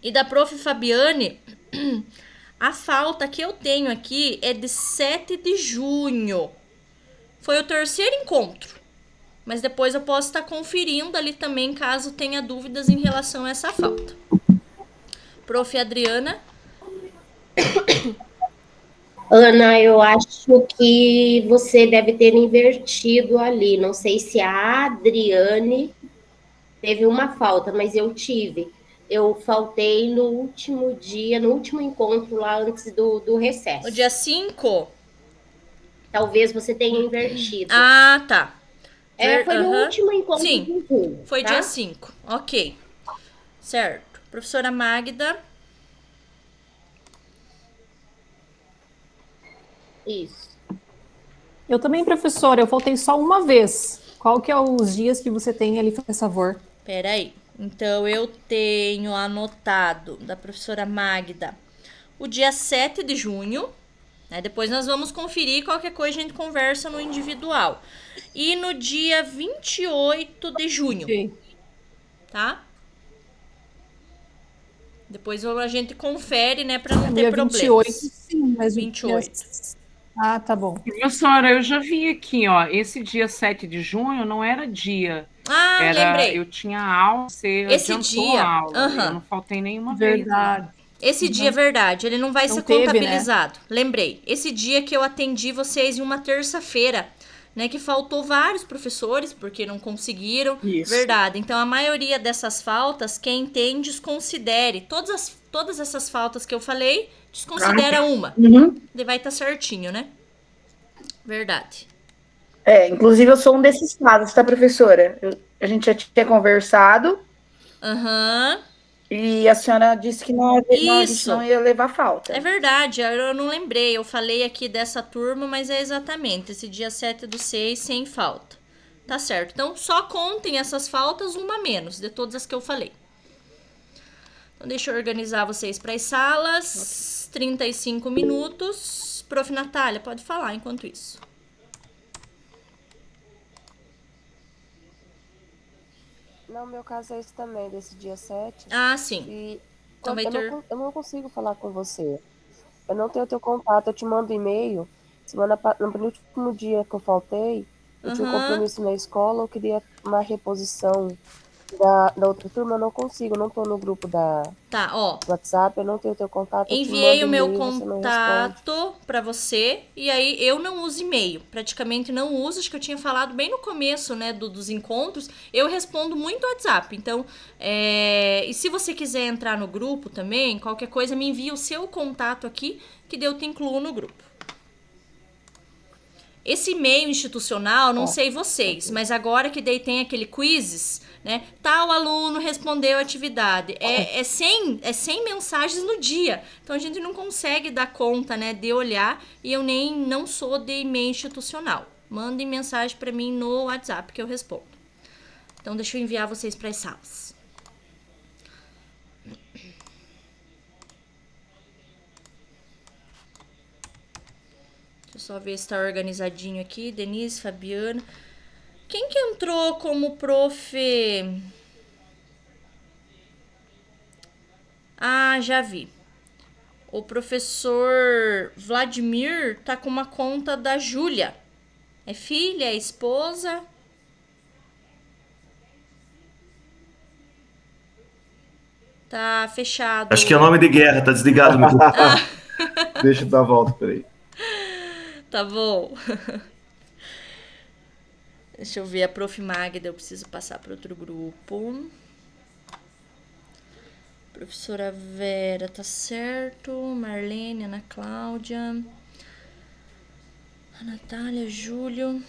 E da Prof. Fabiane, a falta que eu tenho aqui é de 7 de junho. Foi o terceiro encontro. Mas depois eu posso estar conferindo ali também, caso tenha dúvidas em relação a essa falta. Prof. Adriana. Ana, eu acho que você deve ter invertido ali. Não sei se a Adriane teve uma falta, mas eu tive. Eu faltei no último dia, no último encontro lá antes do recesso. No dia 5? Talvez você tenha invertido. Ah, tá. Foi no Aham. último encontro Sim, de junho. foi tá? dia 5. Ok. Certo. Professora Magda. Isso. Eu também, professora, eu faltei só uma vez. Qual que é os dias que você tem ali, por favor? Peraí. Então, eu tenho anotado da professora Magda o dia 7 de junho. Né? Depois nós vamos conferir, qualquer coisa a gente conversa no individual. E no dia 28 de junho. Ok. Tá? Depois a gente confere, né, pra não ter Dia problemas. 28, sim, mas 28. Ah, tá bom. Professora, eu já vi aqui, ó, esse dia 7 de junho não era dia. Ah, lembrei. Eu tinha aula, você Esse adiantou dia, a aula. aham. Eu não faltei nenhuma vez. Verdade. Esse dia é verdade, ele não vai Não ser teve, contabilizado. Lembrei, esse dia que eu atendi vocês em uma terça-feira, né, que faltou vários professores porque não conseguiram. Isso. Verdade. Então a maioria dessas faltas, quem tem, desconsidere. Todas essas faltas que eu falei, desconsidera uma. Uhum. Daí vai estar certinho, né? Verdade. Inclusive eu sou um desses casos, tá, professora? A gente já tinha conversado Aham. e a senhora disse que não, a gente Isso. não ia levar falta. É verdade, eu não lembrei. Eu falei aqui dessa turma, mas é exatamente esse dia 7/6 sem falta. Tá certo. Então, só contem essas faltas, uma a menos, de todas as que eu falei. Então, deixa eu organizar vocês para as salas. 35 minutos. Prof. Natália, pode falar enquanto isso. Não, meu caso é esse também, desse dia 7. Ah, sim. E Então vai ter... eu não consigo falar com você. Eu não tenho teu contato, eu te mando e-mail. No penúltimo dia que eu faltei, eu tinha um compromisso na escola, eu queria uma reposição da outra turma, eu não consigo, eu não tô no grupo Tá, ó. do WhatsApp, eu não tenho teu contato. Enviei o meu e-mail, você não responde. contato pra você, e aí eu não uso e-mail, praticamente não uso, acho que eu tinha falado bem no começo, né, dos encontros, eu respondo muito WhatsApp, então, e se você quiser entrar no grupo também, qualquer coisa, me envia o seu contato aqui, que daí eu te incluo no grupo. Esse e-mail institucional, não sei vocês, mas agora que daí tem aquele quizzes, né? Tal aluno respondeu a atividade. É 100 mensagens no dia. Então a gente não consegue dar conta, né, de olhar, e eu não sou de e-mail institucional. Mandem mensagem para mim no WhatsApp que eu respondo. Então deixa eu enviar vocês para as salas. Deixa eu só ver se tá organizadinho aqui. Denise, Fabiana. Quem que entrou como prof? Ah, já vi. O professor Vladimir tá com uma conta da Júlia. É filha, é esposa? Tá fechado. Acho que é nome de guerra, tá desligado o microfone. Deixa eu dar a volta, peraí. Tá bom. Deixa eu ver a Prof. Magda, eu preciso passar para outro grupo. Professora Vera, tá certo. Marlene, Ana Cláudia. A Natália, Júlio.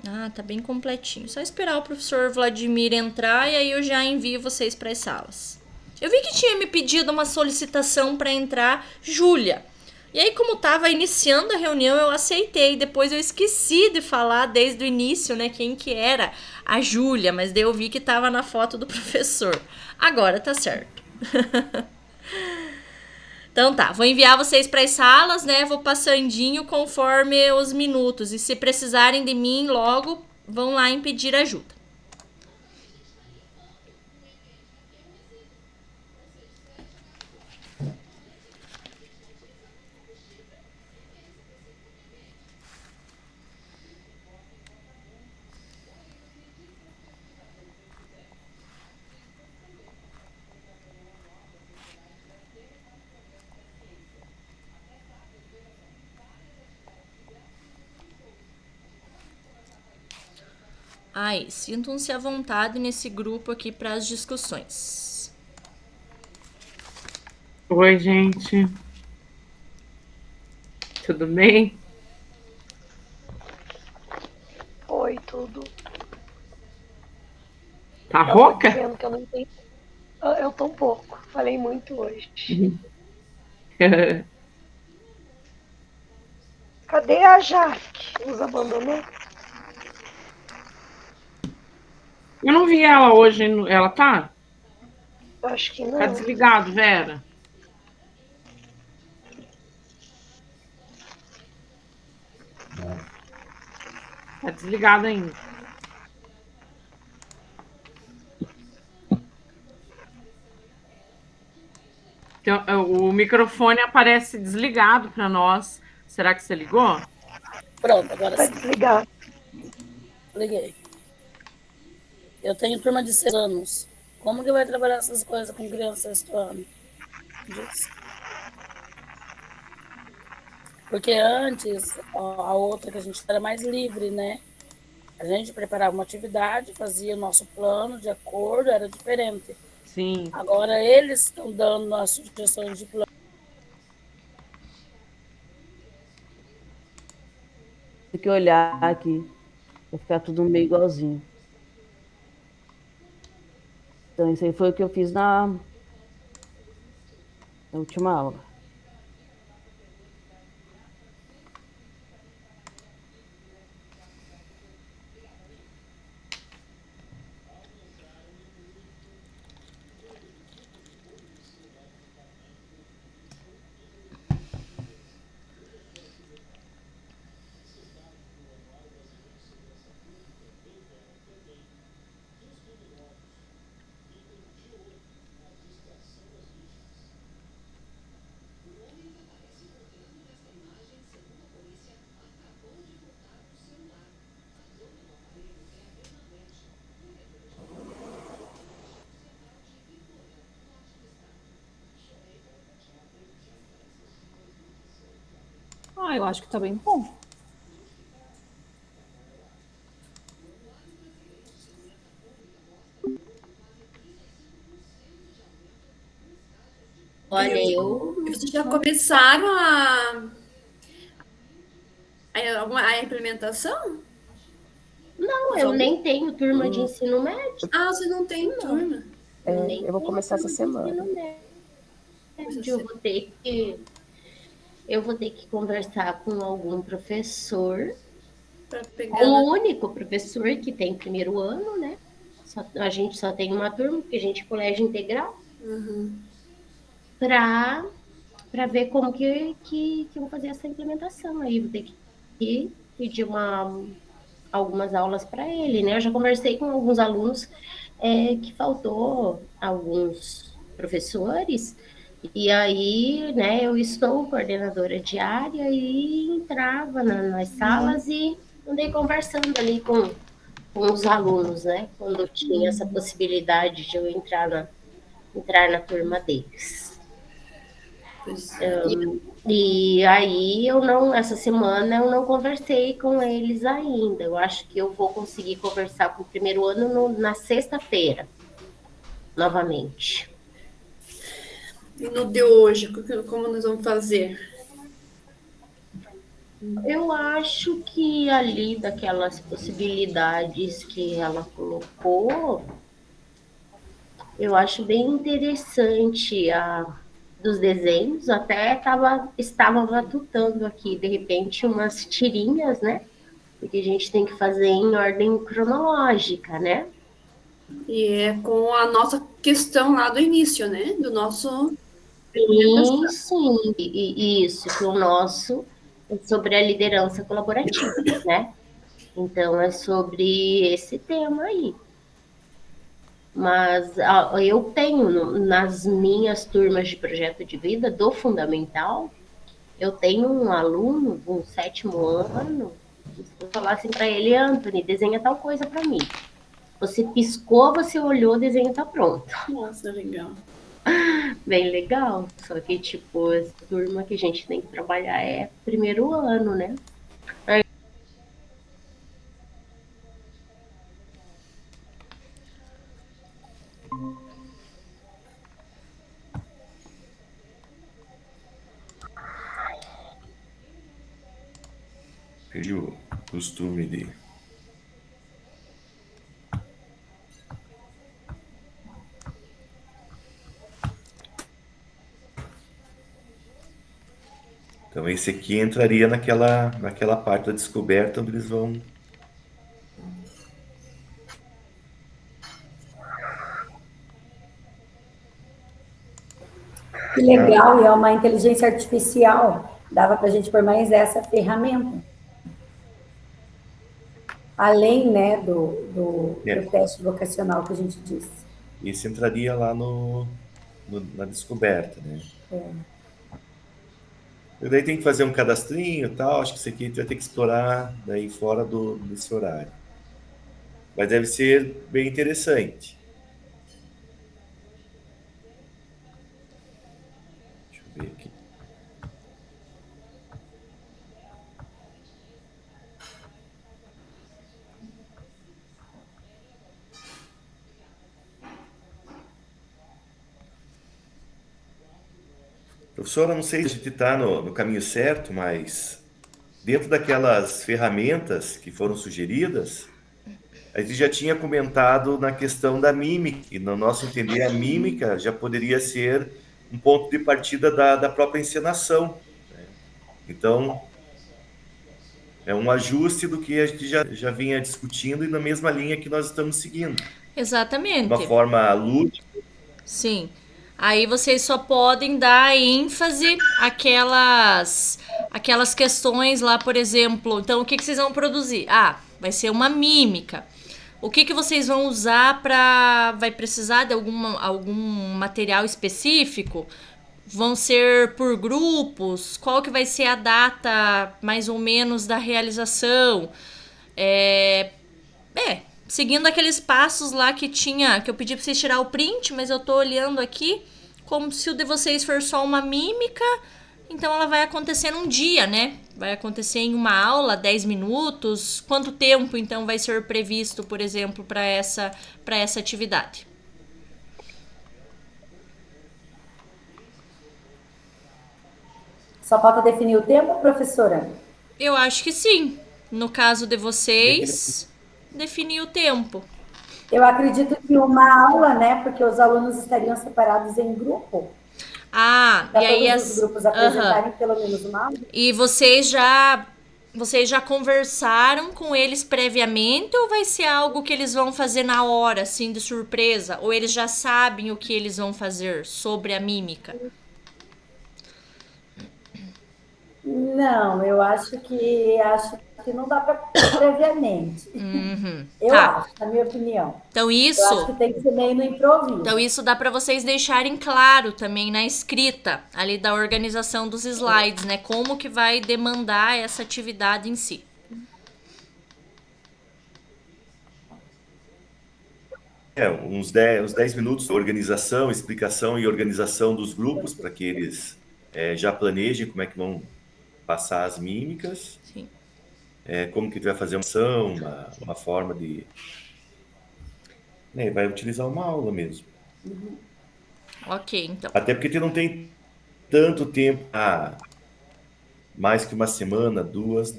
Ah, tá bem completinho. Só esperar o professor Vladimir entrar e aí eu já envio vocês para as salas. eu vi que tinha me pedido uma solicitação para entrar Júlia. E aí, como tava iniciando a reunião, eu aceitei. Depois eu esqueci de falar desde o início, né, quem que era a Júlia, mas daí eu vi que tava na foto do professor. Agora tá certo. Então tá, vou enviar vocês para as salas, né? Vou passandinho conforme os minutos. E se precisarem de mim logo, vão lá em pedir ajuda. Aí, sintam-se à vontade nesse grupo aqui para as discussões. Oi, gente. Tudo bem? Oi, tudo. Tá rouca? Eu tô dizendo que eu não entendi. Eu tô um pouco. Falei muito hoje. Cadê a Jaque? Nos abandonou? Eu não vi ela hoje. Ela tá? Eu acho que não. Tá desligado, Vera? Tá desligado ainda. Então, o microfone aparece desligado para nós. Será que você ligou? Pronto, agora Tá sim. desligado. Liguei. Eu tenho turma de 6 anos. Como que vai trabalhar essas coisas com criança sexto ano? Diz. Porque antes, a outra que a gente era mais livre, né? A gente preparava uma atividade, fazia o nosso plano de acordo, era diferente. Sim. Agora eles estão dando as sugestões de plano. Tem que olhar aqui, vai ficar tudo meio igualzinho. Então, isso aí foi o que eu fiz na última aula. Eu acho que tá bem bom. Olha, Vocês já começaram a implementação? Não, eu nem tenho turma de ensino médio. Ah, você não tem turma? Eu vou começar essa semana. Eu vou ter que conversar com algum professor. Pegar O único professor que tem primeiro ano, né? A gente só tem uma turma, porque a gente é colégio integral. Para ver como que eu vou fazer essa implementação. Aí vou ter que pedir algumas aulas para ele, né? Eu já conversei com alguns alunos que faltou alguns professores, e aí, né, eu estou coordenadora diária e entrava nas salas e andei conversando ali com os alunos, né? Quando tinha essa possibilidade de eu entrar na turma deles. E aí essa semana eu não conversei com eles ainda. Eu acho que eu vou conseguir conversar com o primeiro ano na sexta-feira, novamente. E no de hoje, como nós vamos fazer? Eu acho que ali daquelas possibilidades que ela colocou, Eu acho bem interessante dos desenhos, até estava matutando aqui, de repente, umas tirinhas, né? Porque a gente tem que fazer em ordem cronológica, né? E é com a nossa questão lá do início, né? Do nosso. Sim, isso, que o nosso é sobre a liderança colaborativa, né? Então, é sobre esse tema aí. Mas eu tenho, nas minhas turmas de projeto de vida do Fundamental, eu tenho um aluno do 7º ano, eu falar assim para ele, Anthony, desenha tal coisa para mim. Você piscou, você olhou, o desenho tá pronto. Nossa, legal. Bem legal. Só que, tipo, essa turma que a gente tem que trabalhar é 1º ano, né? Perdi o costume de. Então esse aqui entraria naquela parte da descoberta onde eles vão. Que legal, e é uma inteligência artificial. Dava para a gente pôr mais essa ferramenta. Além, né, do teste vocacional que a gente disse. Esse entraria lá na descoberta, né? E daí tem que fazer um cadastrinho e tal. Acho que isso aqui a gente vai ter que explorar daí fora desse horário. Mas deve ser bem interessante. Deixa eu ver aqui. Professora, não sei se a gente está no caminho certo, mas dentro daquelas ferramentas que foram sugeridas, a gente já tinha comentado na questão da mímica, e no nosso entender, a mímica já poderia ser um ponto de partida da própria encenação, né? Então, é um ajuste do que a gente já vinha discutindo e na mesma linha que nós estamos seguindo. Exatamente. Uma forma lúdica. Sim. Aí vocês só podem dar ênfase àquelas questões lá, por exemplo. Então, o que vocês vão produzir? Ah, vai ser uma mímica. O que vocês vão usar vai precisar de algum material específico? Vão ser por grupos? Qual que vai ser a data, mais ou menos, da realização? Seguindo aqueles passos lá que eu pedi pra vocês tirar o print, mas eu tô olhando aqui, como se o de vocês for só uma mímica, então ela vai acontecer num dia, né? Vai acontecer em uma aula, 10 minutos. Quanto tempo, então, vai ser previsto, por exemplo, para essa atividade? Só falta definir o tempo, professora? Eu acho que sim. No caso de vocês, definir o tempo. Eu acredito que uma aula, né? Porque os alunos estariam separados em grupo. Ah, pra e aí todos os grupos apresentarem pelo menos uma aula. E vocês já conversaram com eles previamente ou vai ser algo que eles vão fazer na hora, assim, de surpresa? Ou eles já sabem o que eles vão fazer sobre a mímica? Não, eu acho que não dá para previamente. Eu acho, na minha opinião. Então isso. Eu acho que tem que ser meio no improviso. Então isso dá para vocês deixarem claro também na escrita ali da organização dos slides, né? Como que vai demandar essa atividade em si. Uns 10 minutos de organização, explicação e organização dos grupos para que eles já planejem como é que vão passar as mímicas. Sim. Como que vai fazer uma ação, uma forma de... vai utilizar uma aula mesmo. Ok, então. Até porque não tem tanto tempo, mais que uma semana, 2,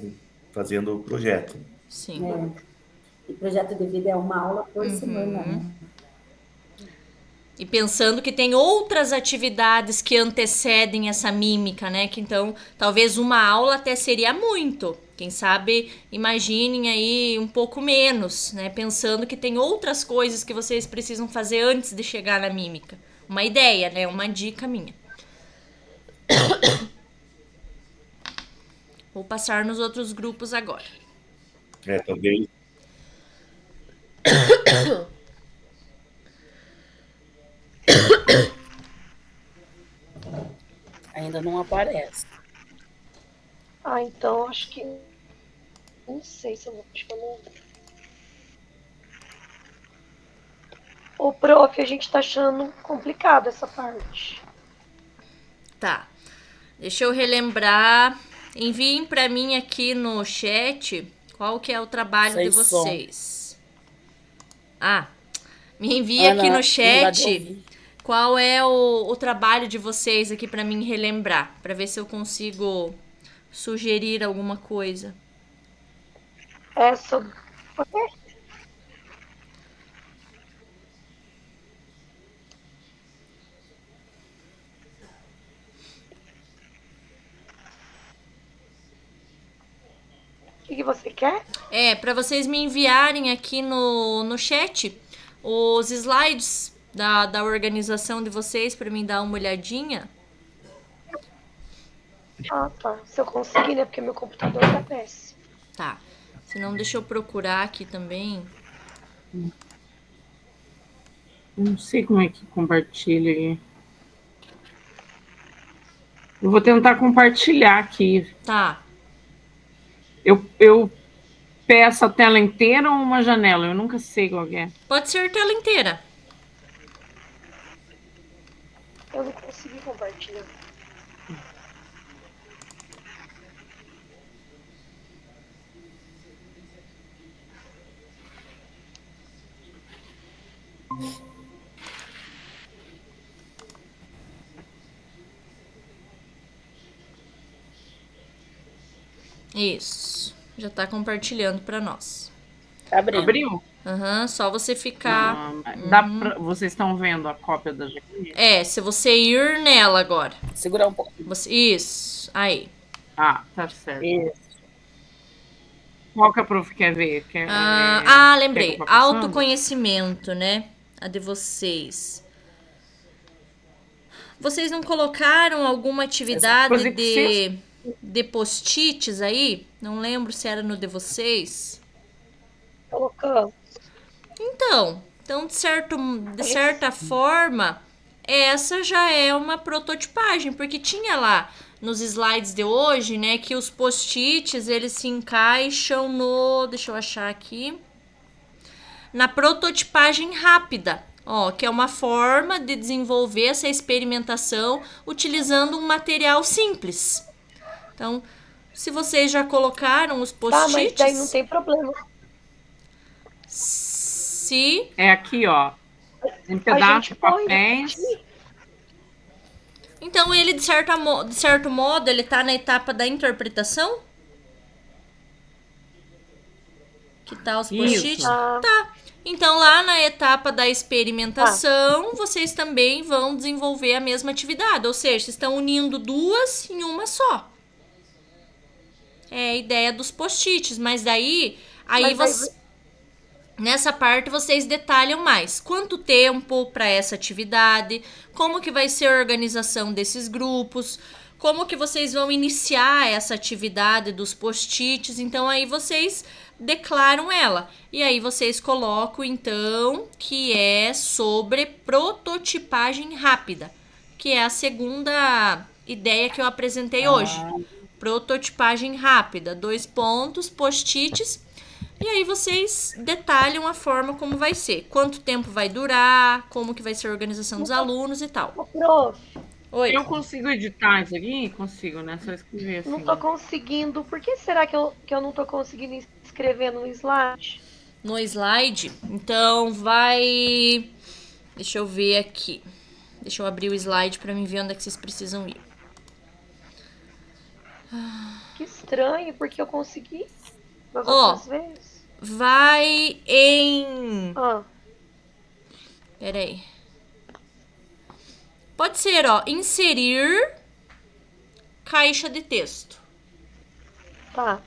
fazendo o projeto. Sim. E projeto de vida é uma aula por semana, né? E pensando que tem outras atividades que antecedem essa mímica, né? Que então, talvez uma aula até seria muito. Quem sabe, imaginem aí um pouco menos, né? Pensando que tem outras coisas que vocês precisam fazer antes de chegar na mímica. Uma ideia, né? Uma dica minha. Vou passar nos outros grupos agora. Talvez. Ainda não aparece. Então acho que. Não sei se eu vou. Acho que eu não. Ô, prof, a gente tá achando complicado essa parte. Tá. Deixa eu relembrar. Enviem para mim aqui no chat qual que é o trabalho de vocês. Me envia aqui no chat qual é o trabalho de vocês aqui para mim relembrar, para ver se eu consigo sugerir alguma coisa. É sobre... O que você quer? Para vocês me enviarem aqui no chat os slides da organização de vocês para mim dar uma olhadinha. Tá. Se eu conseguir, né? Porque meu computador tá péssimo. Tá. Se não, deixa eu procurar aqui também. Não sei como é que compartilha aí. Eu vou tentar compartilhar aqui. Tá. Eu peço a tela inteira ou uma janela? Eu nunca sei qual é. Pode ser tela inteira. Eu não consegui compartilhar. Isso. Já tá compartilhando para nós. Abriu? Só você ficar... Vocês estão vendo a cópia da Jaqueline? Se você ir nela agora. Segurar um pouquinho. Isso. Aí. Tá certo. Isso. Qual que a prof quer ver? Lembrei. Autoconhecimento, né? A de vocês. Vocês não colocaram alguma atividade de post-its aí? Não lembro se era no de vocês. Colocamos. Então, de certa forma, essa já é uma prototipagem, porque tinha lá nos slides de hoje, né, que os post-its, eles se encaixam deixa eu achar aqui, na prototipagem rápida, que é uma forma de desenvolver essa experimentação utilizando um material simples. Então, se vocês já colocaram os post-its... mas daí não tem problema. É aqui, um pedaço de papéis. Então, ele, de certo modo, ele tá na etapa da interpretação? Que tal os post-its? Tá. Então, lá na etapa da experimentação, vocês também vão desenvolver a mesma atividade. Ou seja, vocês estão unindo duas em uma só. É a ideia dos post-its. Mas daí nessa parte vocês detalham mais. Quanto tempo para essa atividade, como que vai ser a organização desses grupos, como que vocês vão iniciar essa atividade dos post-its. Então, aí vocês declaram ela. E aí vocês colocam, então, que é sobre prototipagem rápida, que é a segunda ideia que eu apresentei hoje. Prototipagem rápida, 2 pontos, post-its. E aí vocês detalham a forma como vai ser. Quanto tempo vai durar, como que vai ser a organização dos alunos e tal. Prof. Oi. Eu consigo editar isso aqui? Consigo, né? Só escrever assim. Não tô conseguindo. Por que será que eu não tô conseguindo escrever no slide? No slide? Então vai... Deixa eu ver aqui. Deixa eu abrir o slide para mim ver onde é que vocês precisam ir. Que estranho, porque eu consegui das outras vezes. Vai em... Peraí. Pode ser, ó, inserir caixa de texto. Tá.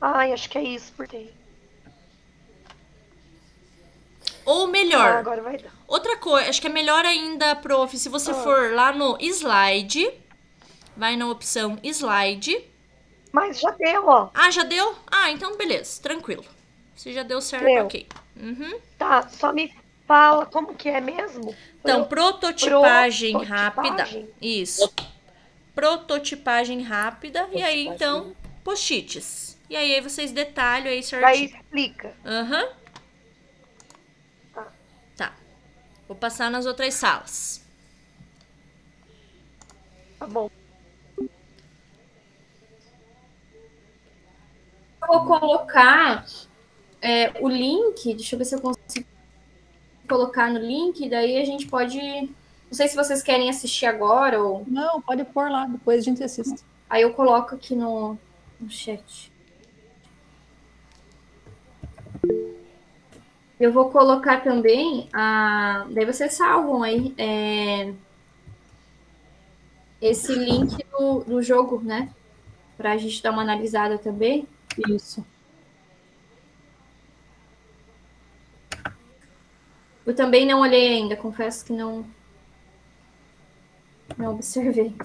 Ai, acho que é isso, porque... Ou melhor, agora vai dar. outra coisa, acho que é melhor ainda, prof, se você for lá no slide, vai na opção slide. Mas já deu, ó. Ah, já deu? Ah, então beleza, tranquilo. Se já deu certo, Deu. ok. Uhum. Tá, só me fala como que é mesmo? Então, prototipagem rápida. Isso. Prototipagem rápida. E aí, então, post-its. E aí vocês detalham aí certinho. Aí explica. Aham. Tá. Vou passar nas outras salas. Tá bom. Eu vou colocar o link, deixa eu ver se eu consigo colocar no link, daí a gente pode... Não sei se vocês querem assistir agora ou... Não, pode pôr lá, depois a gente assiste. Aí eu coloco aqui no chat. Eu vou colocar também daí vocês salvam aí esse link do jogo, né? Pra gente dar uma analisada também. Isso. Eu também não olhei ainda, confesso que não observei.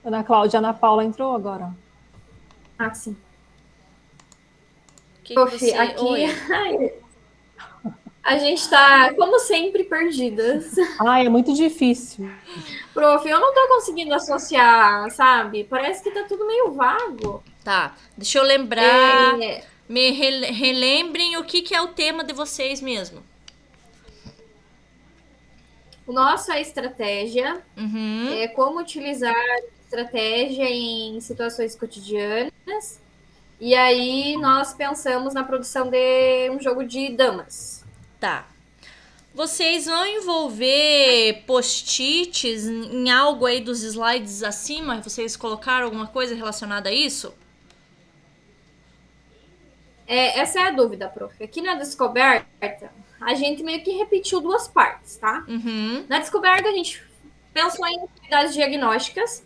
Ana Cláudia, Ana Paula entrou agora. Ah, sim. Prof, aqui a gente tá, como sempre, perdidas. Ah, é muito difícil. Prof, eu não tô conseguindo associar, sabe? Parece que tá tudo meio vago. Tá, deixa eu lembrar. Me relembrem o que é o tema de vocês mesmo. O nosso é estratégia. Uhum. É como utilizar estratégia em situações cotidianas. E aí nós pensamos na produção de um jogo de damas. Tá. Vocês vão envolver post-its em algo aí dos slides acima? Vocês colocaram alguma coisa relacionada a isso? Essa é a dúvida, prof. Aqui na descoberta, a gente meio que repetiu duas partes, tá? Uhum. Na descoberta, a gente pensou em atividades diagnósticas.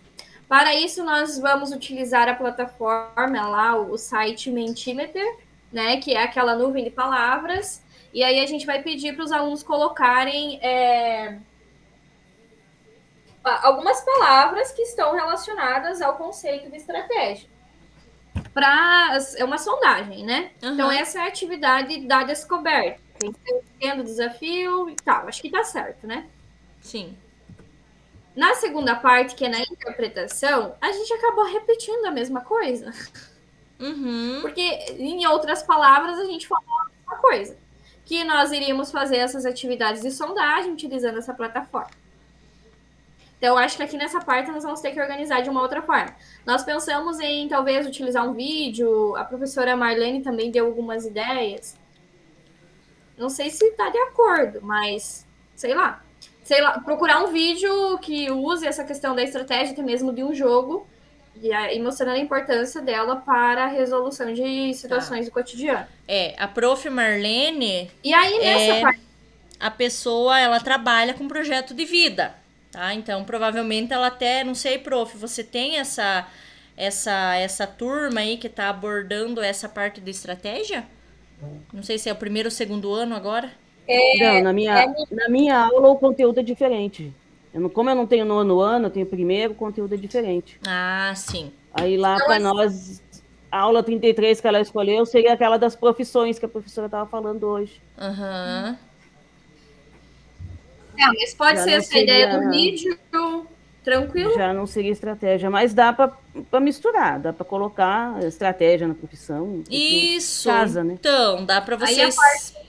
Para isso, nós vamos utilizar a plataforma lá, o site Mentimeter, né? Que é aquela nuvem de palavras. E aí a gente vai pedir para os alunos colocarem algumas palavras que estão relacionadas ao conceito de estratégia. É uma sondagem, né? Uhum. Então, essa é a atividade da descoberta. Entendendo o desafio e tal. Acho que tá certo, né? Sim. Na segunda parte, que é na interpretação, a gente acabou repetindo a mesma coisa. Uhum. Porque, em outras palavras, a gente falou a mesma coisa. Que nós iríamos fazer essas atividades de sondagem utilizando essa plataforma. Então, acho que aqui nessa parte nós vamos ter que organizar de uma outra forma. Nós pensamos em, talvez, utilizar um vídeo. A professora Marlene também deu algumas ideias. Não sei se está de acordo, mas sei lá, procurar um vídeo que use essa questão da estratégia, até mesmo de um jogo, e mostrando a importância dela para a resolução de situações do cotidiano. A prof. Marlene... E aí, nessa parte... A pessoa, ela trabalha com projeto de vida, tá? Então, provavelmente, ela até... Não sei, prof, você tem essa turma aí que está abordando essa parte de estratégia? Não sei se é o primeiro ou segundo ano agora. Não, na minha aula o conteúdo é diferente. Como eu não tenho nono ano, eu tenho primeiro, o conteúdo é diferente. Ah, sim. Aí lá para nós, a aula 33 que ela escolheu seria aquela das profissões que a professora estava falando hoje. Aham. Mas pode ser essa ideia do vídeo, tranquilo? Já não seria estratégia, mas dá para misturar, dá para colocar estratégia na profissão. Isso, casa, né? Então, dá para vocês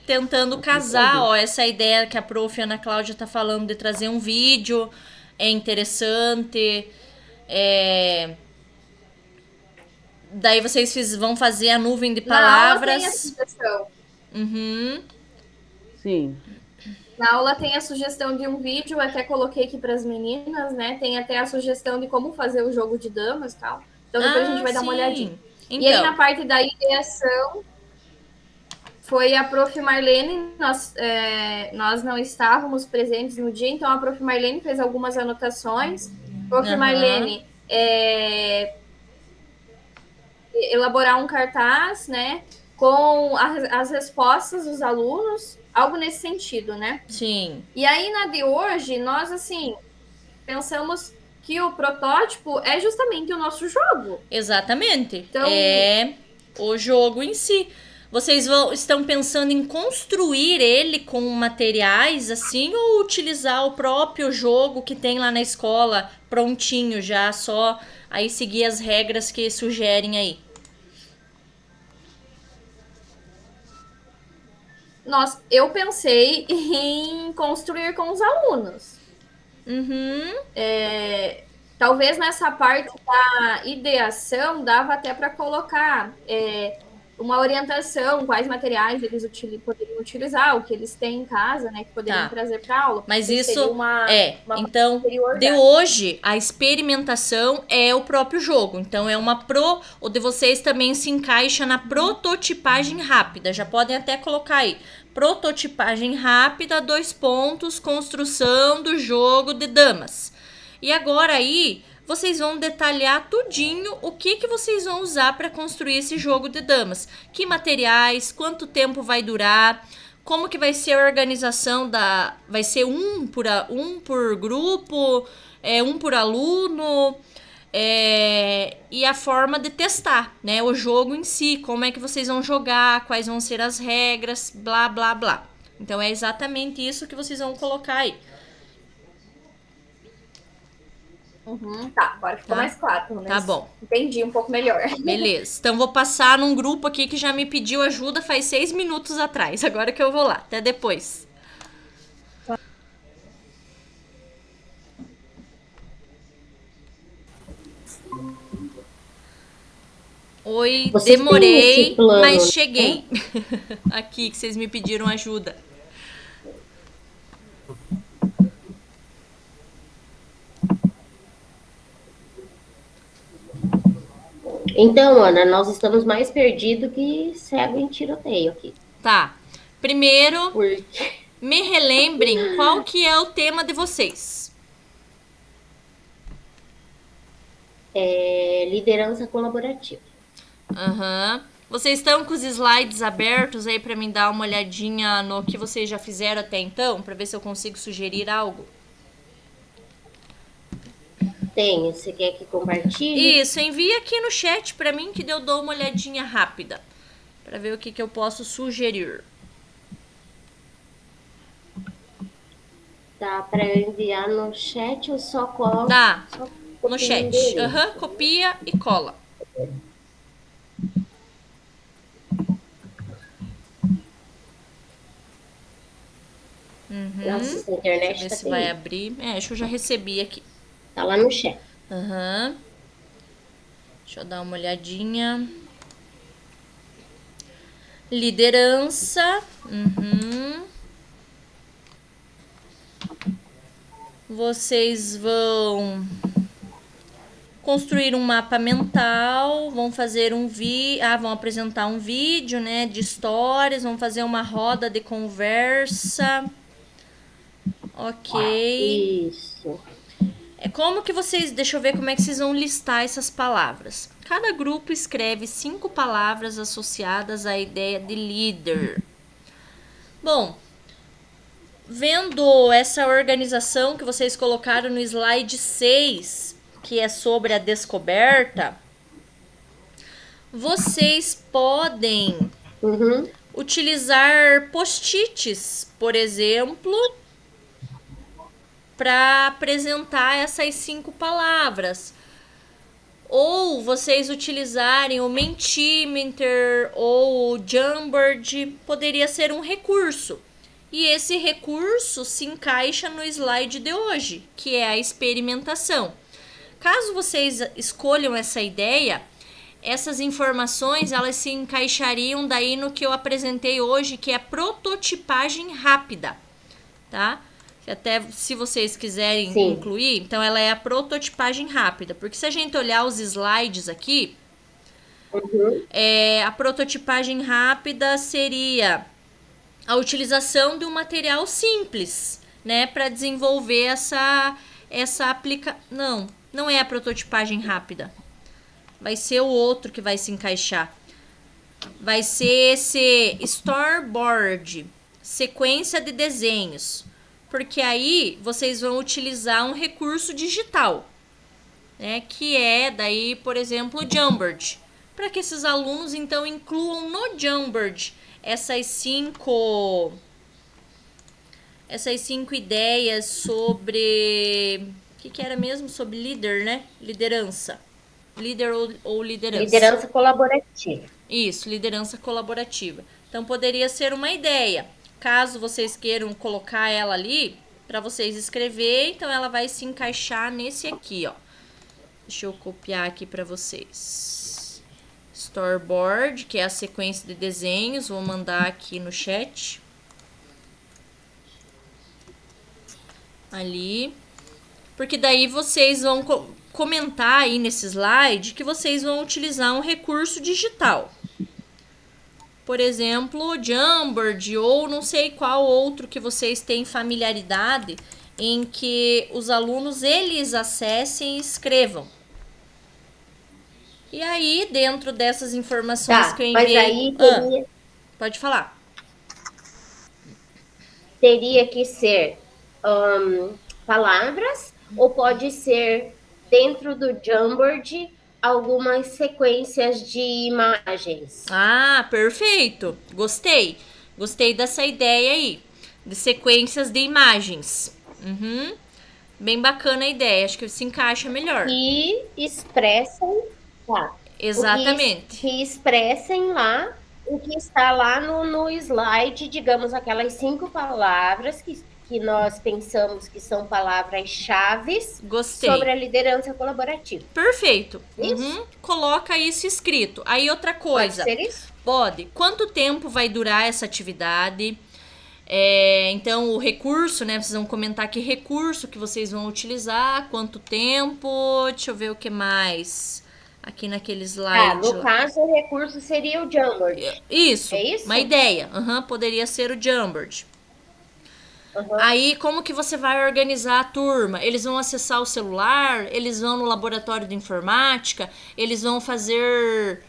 tentando casar, essa ideia que a prof. Ana Cláudia tá falando de trazer um vídeo, é interessante, daí vocês vão fazer a nuvem de palavras. Na aula tem a sugestão. Uhum. Sim. Na aula tem a sugestão de um vídeo, até coloquei aqui para as meninas, né? Tem até a sugestão de como fazer o jogo de damas e tal. Então depois a gente vai dar uma olhadinha. Então. E aí na parte da ideação... foi a Prof. Marlene, nós não estávamos presentes no dia, então a Prof. Marlene fez algumas anotações. Prof. Marlene, elaborar um cartaz, né, com as respostas dos alunos, algo nesse sentido, né? Sim. E aí, na de hoje, nós, assim, pensamos que o protótipo é justamente o nosso jogo. Exatamente. Então, é o jogo em si. Vocês estão pensando em construir ele com materiais assim ou utilizar o próprio jogo que tem lá na escola prontinho já, só aí seguir as regras que sugerem aí? Eu pensei em construir com os alunos. Talvez nessa parte da ideação dava até para colocar uma orientação, quais materiais eles poderiam utilizar, o que eles têm em casa, né, que poderiam trazer para aula. Mas Seria isso então, posterior de hoje, a experimentação é o próprio jogo. Então, o de vocês também se encaixa na prototipagem rápida. Já podem até colocar aí. Prototipagem rápida, 2 pontos, construção do jogo de damas. E agora aí, vocês vão detalhar tudinho o que vocês vão usar para construir esse jogo de damas. Que materiais, quanto tempo vai durar, como que vai ser a organização vai ser um por grupo, um por aluno, e a forma de testar, né? O jogo em si, como é que vocês vão jogar, quais vão ser as regras, blá, blá, blá. Então, é exatamente isso que vocês vão colocar aí. Tá, agora ficou mais claro. Tá bom. Entendi um pouco melhor. Beleza. Então, vou passar num grupo aqui que já me pediu ajuda faz 6 minutos atrás. Agora que eu vou lá. Até depois. Oi, Vocês demorei, têm esse plano, mas né? cheguei. Aqui que vocês me pediram ajuda. Então, Ana, nós estamos mais perdidos que cego em tiroteio aqui. Tá. Primeiro, me relembrem qual que é o tema de vocês. Liderança colaborativa. Vocês estão com os slides abertos aí para mim dar uma olhadinha no que vocês já fizeram até então, para ver se eu consigo sugerir algo? Tenho. Você quer que compartilhe? Isso, envia aqui no chat para mim que eu dou uma olhadinha rápida, para ver o que eu posso sugerir. Tá, para eu enviar no chat ou só colo? Dá, só no chat. Copia e cola. Nossa, a internet Deixa eu ver tá se vai abrir. Acho que eu já recebi aqui. Tá lá no chat. Deixa eu dar uma olhadinha. Liderança. Vocês vão construir um mapa mental, vão fazer vão apresentar um vídeo, né, de histórias, vão fazer uma roda de conversa. Ok. Isso. Como que vocês... Deixa eu ver como é que vocês vão listar essas palavras. Cada grupo escreve 5 palavras associadas à ideia de líder. Bom, vendo essa organização que vocês colocaram no slide 6, que é sobre a descoberta, vocês podem utilizar post-its, por exemplo, para apresentar essas 5 palavras. Ou vocês utilizarem o Mentimeter ou o Jamboard, poderia ser um recurso. E esse recurso se encaixa no slide de hoje, que é a experimentação. Caso vocês escolham essa ideia, essas informações elas se encaixariam daí no que eu apresentei hoje, que é a prototipagem rápida, tá? Até se vocês quiserem incluir, então ela é a prototipagem rápida, porque se a gente olhar os slides aqui, A prototipagem rápida seria a utilização de um material simples, né, para desenvolver essa aplicação. Não é a prototipagem rápida. Vai ser o outro que vai se encaixar. Vai ser esse storyboard, sequência de desenhos, porque aí vocês vão utilizar um recurso digital, né, que é daí, por exemplo, o Jamboard, para que esses alunos então incluam no Jamboard essas cinco ideias sobre o que era mesmo? Sobre líder, né? Liderança. Líder ou liderança. Liderança colaborativa. Isso, liderança colaborativa. Então, poderia ser uma ideia. Caso vocês queiram colocar ela ali, para vocês escrever, então ela vai se encaixar nesse aqui, ó. Deixa eu copiar aqui para vocês. Storyboard, que é a sequência de desenhos. Vou mandar aqui no chat. Ali. Porque daí vocês vão comentar aí nesse slide que vocês vão utilizar um recurso digital. Por exemplo, o Jamboard ou não sei qual outro que vocês têm familiaridade em que os alunos eles acessem e escrevam. E aí, dentro dessas informações que eu enviei... Mas aí teria... pode falar. Teria que ser palavras ou pode ser dentro do Jamboard algumas sequências de imagens? Ah, perfeito. Gostei. Gostei dessa ideia aí. De sequências de imagens. Bem bacana a ideia. Acho que se encaixa melhor. E expressem... Tá. Exatamente. Que expressem lá o que está lá no slide, digamos, aquelas 5 palavras que nós pensamos que são palavras-chave sobre a liderança colaborativa. Perfeito. Coloca isso escrito. Aí outra coisa. Pode ser isso? Pode. Quanto tempo vai durar essa atividade? Então, o recurso, né? Vocês vão comentar que recurso que vocês vão utilizar, quanto tempo, deixa eu ver o que mais... Aqui naquele slide. No caso, o recurso seria o Jamboard. Isso, é isso? Uma ideia. Poderia ser o Jamboard. Aí, como que você vai organizar a turma? Eles vão acessar o celular, eles vão no laboratório de informática, eles vão fazer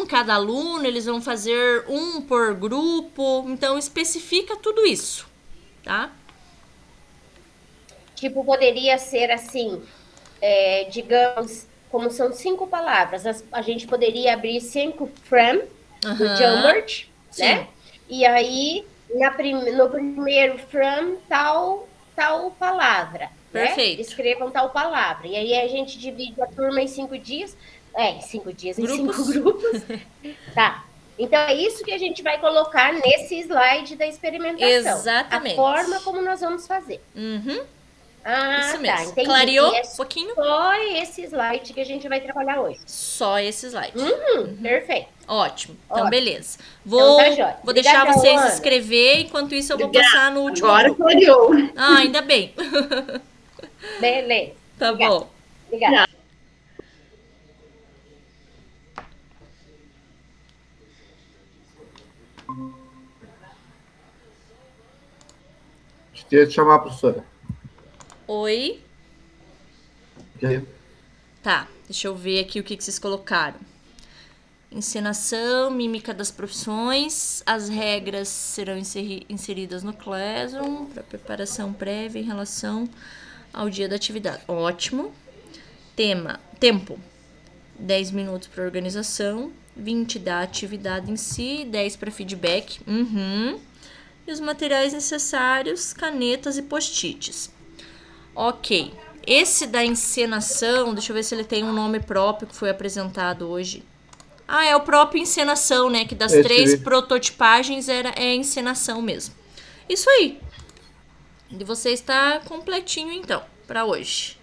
cada aluno, eles vão fazer um por grupo. Então, especifica tudo isso, tá? Tipo, poderia ser assim, digamos... Como são 5 palavras, a gente poderia abrir 5 frames do Jamboard, né? E aí, no primeiro frame, tal palavra. Perfeito. Né? Escrevam tal palavra. E aí a gente divide a turma em 5 dias. Em 5 dias, em 5 grupos. Tá. Então, é isso que a gente vai colocar nesse slide da experimentação. Exatamente. A forma como nós vamos fazer. Isso mesmo. Tá, entendi. Clareou um pouquinho? Só esse slide que a gente vai trabalhar hoje. Só esse slide. Perfeito. Ótimo. Então, beleza. Então, tá jóia. Vou deixar vocês Ana. escrever, enquanto isso eu vou passar no último. Agora clareou. Ainda bem. Beleza. Tá bom. Obrigada. Queria te chamar, professora. Oi. E aí? Tá, deixa eu ver aqui o que vocês colocaram. Encenação, mímica das profissões. As regras serão inseridas no Classroom para preparação prévia em relação ao dia da atividade. Ótimo. Tempo. 10 minutos para organização, 20 da atividade em si, 10 para feedback. E os materiais necessários, canetas e post-its. Ok. Esse da encenação, deixa eu ver se ele tem um nome próprio que foi apresentado hoje. É o próprio encenação, né? Que das 3 prototipagens é encenação mesmo. Isso aí. De você está completinho, então, para hoje.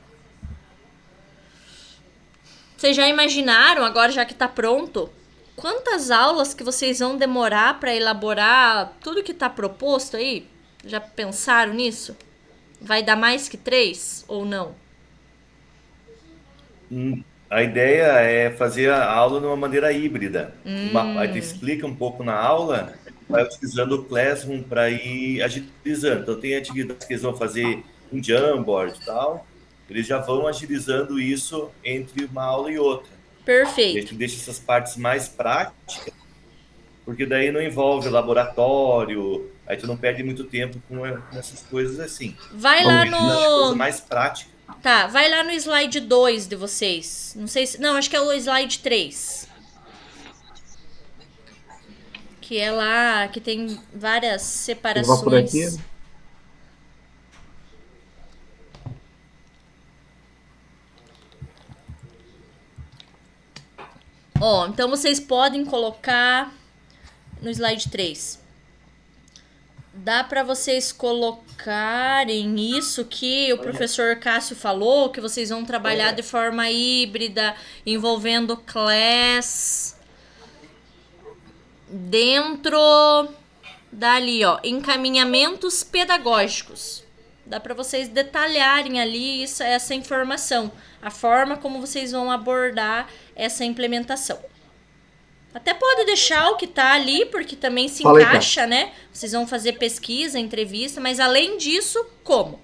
Vocês já imaginaram, agora já que está pronto, quantas aulas que vocês vão demorar para elaborar tudo que está proposto aí? Já pensaram nisso? Vai dar mais que 3 ou não? A ideia é fazer a aula de uma maneira híbrida. Aí tu explica um pouco na aula, vai utilizando o Classroom para ir agilizando. Então, tem atividades que eles vão fazer em Jamboard e tal, eles já vão agilizando isso entre uma aula e outra. Perfeito. A gente deixa essas partes mais práticas, porque daí não envolve laboratório, aí tu não perde muito tempo com essas coisas assim. Vai lá no... Coisa mais prática. Tá, vai lá no slide 2 de vocês. Não sei se... Não, acho que é o slide 3. Que é lá, que tem várias separações. Por aqui. Ó, então vocês podem colocar no slide 3. Dá para vocês colocarem isso que o professor Cássio falou, que vocês vão trabalhar de forma híbrida, envolvendo class dentro dali, ó, encaminhamentos pedagógicos. Dá para vocês detalharem ali essa informação, a forma como vocês vão abordar essa implementação. Até pode deixar o que tá ali, porque também se encaixa, né? Vocês vão fazer pesquisa, entrevista, mas além disso, como?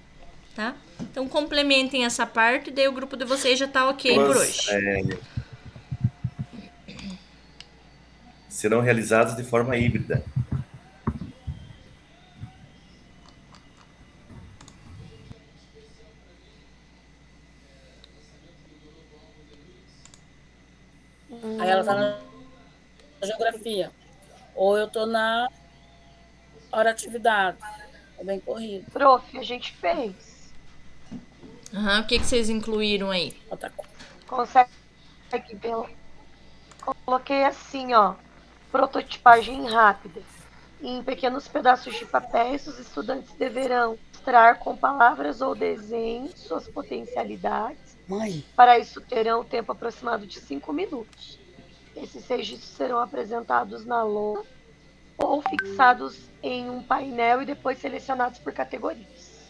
Tá? Então, complementem essa parte, daí o grupo de vocês já tá ok por hoje. Serão realizados de forma híbrida. Aí ela tá na geografia. Ou eu tô na hora atividade. É bem corrido. Prof, a gente fez. O que vocês incluíram aí? Consegue ver? Coloquei assim, ó. Prototipagem rápida. Em pequenos pedaços de papéis, os estudantes deverão mostrar com palavras ou desenhos suas potencialidades. Para isso, terão um tempo aproximado de 5 minutos. Esses registros serão apresentados na lousa ou fixados em um painel e depois selecionados por categorias.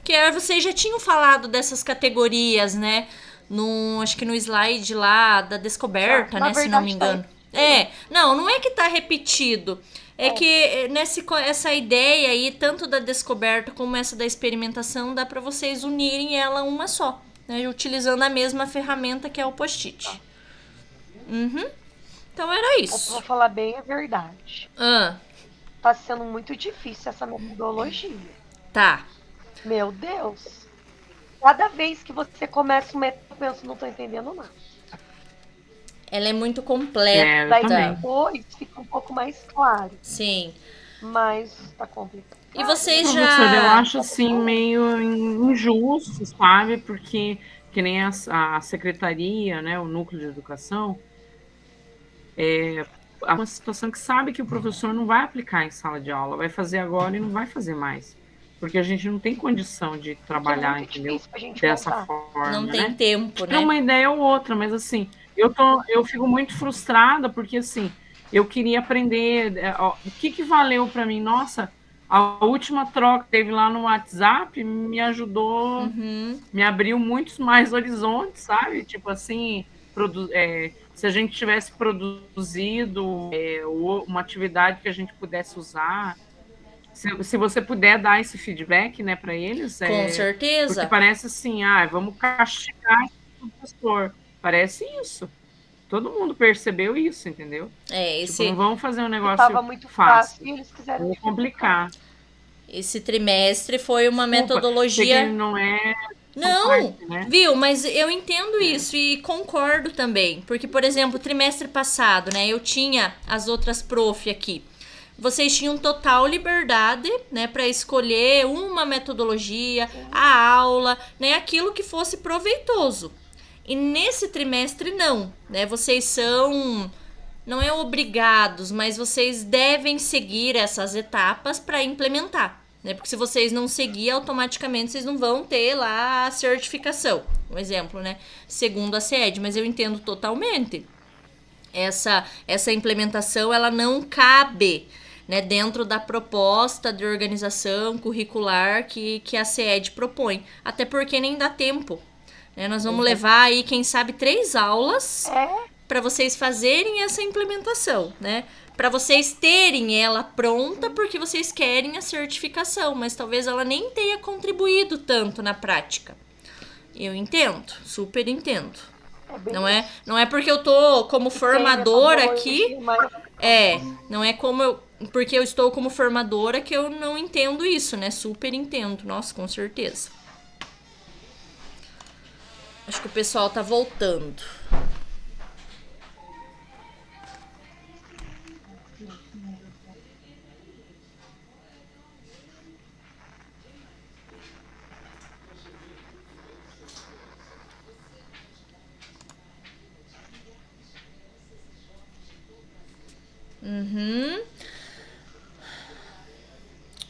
Que vocês já tinham falado dessas categorias, né? Acho que no slide lá da descoberta, né? Se não me engano. Não é que tá repetido. É que essa ideia aí, tanto da descoberta como essa da experimentação, dá para vocês unirem ela uma só, né? Utilizando a mesma ferramenta que é o post-it. Então era isso. Eu vou falar bem a verdade. Tá sendo muito difícil essa metodologia. Tá. Meu Deus. Cada vez que você começa uma etapa, eu penso, não tô entendendo nada. Ela é muito completa. Daí depois fica um pouco mais claro. Sim. Mas tá complicado. E vocês já... Eu acho assim meio injusto, sabe? Porque que nem a secretaria, né, o núcleo de educação, é uma situação que sabe que o professor não vai aplicar em sala de aula, vai fazer agora e não vai fazer mais. Porque a gente não tem condição de trabalhar, entendeu? Dessa forma. Não tem tempo, né? É uma ideia ou outra, mas assim, eu fico muito frustrada porque assim, eu queria aprender. O que valeu para mim? Nossa, a última troca que teve lá no WhatsApp me ajudou, me abriu muitos mais horizontes, sabe? Tipo assim, se a gente tivesse produzido uma atividade que a gente pudesse usar. Se você puder dar esse feedback, né, para eles. Com certeza. Porque parece assim, vamos castigar o professor. Parece isso. Todo mundo percebeu isso, entendeu? Não vamos fazer um negócio tava muito fácil e eles quiseram vamos complicar. Esse trimestre foi uma metodologia... Que não é... Não, parte, né? Viu? Mas eu entendo isso e concordo também. Porque, por exemplo, trimestre passado, né, eu tinha as outras prof aqui. Vocês tinham total liberdade, né, para escolher uma metodologia, a aula, né, aquilo que fosse proveitoso. E nesse trimestre não, né? Vocês não é obrigados, mas vocês devem seguir essas etapas para implementar, né? Porque se vocês não seguir, automaticamente vocês não vão ter lá a certificação. Um exemplo, né? Segundo a CED, mas eu entendo totalmente. Essa implementação, ela não cabe, né, dentro da proposta de organização curricular que a CED propõe. Até porque nem dá tempo. né? Nós vamos levar aí, quem sabe, 3 aulas para vocês fazerem essa implementação, né? Para vocês terem ela pronta porque vocês querem a certificação, mas talvez ela nem tenha contribuído tanto na prática. Eu entendo, super entendo. Não é porque eu tô como formadora aqui, não é porque eu estou como formadora que eu não entendo isso, né? Super entendo, nossa, com certeza. Acho que o pessoal tá voltando.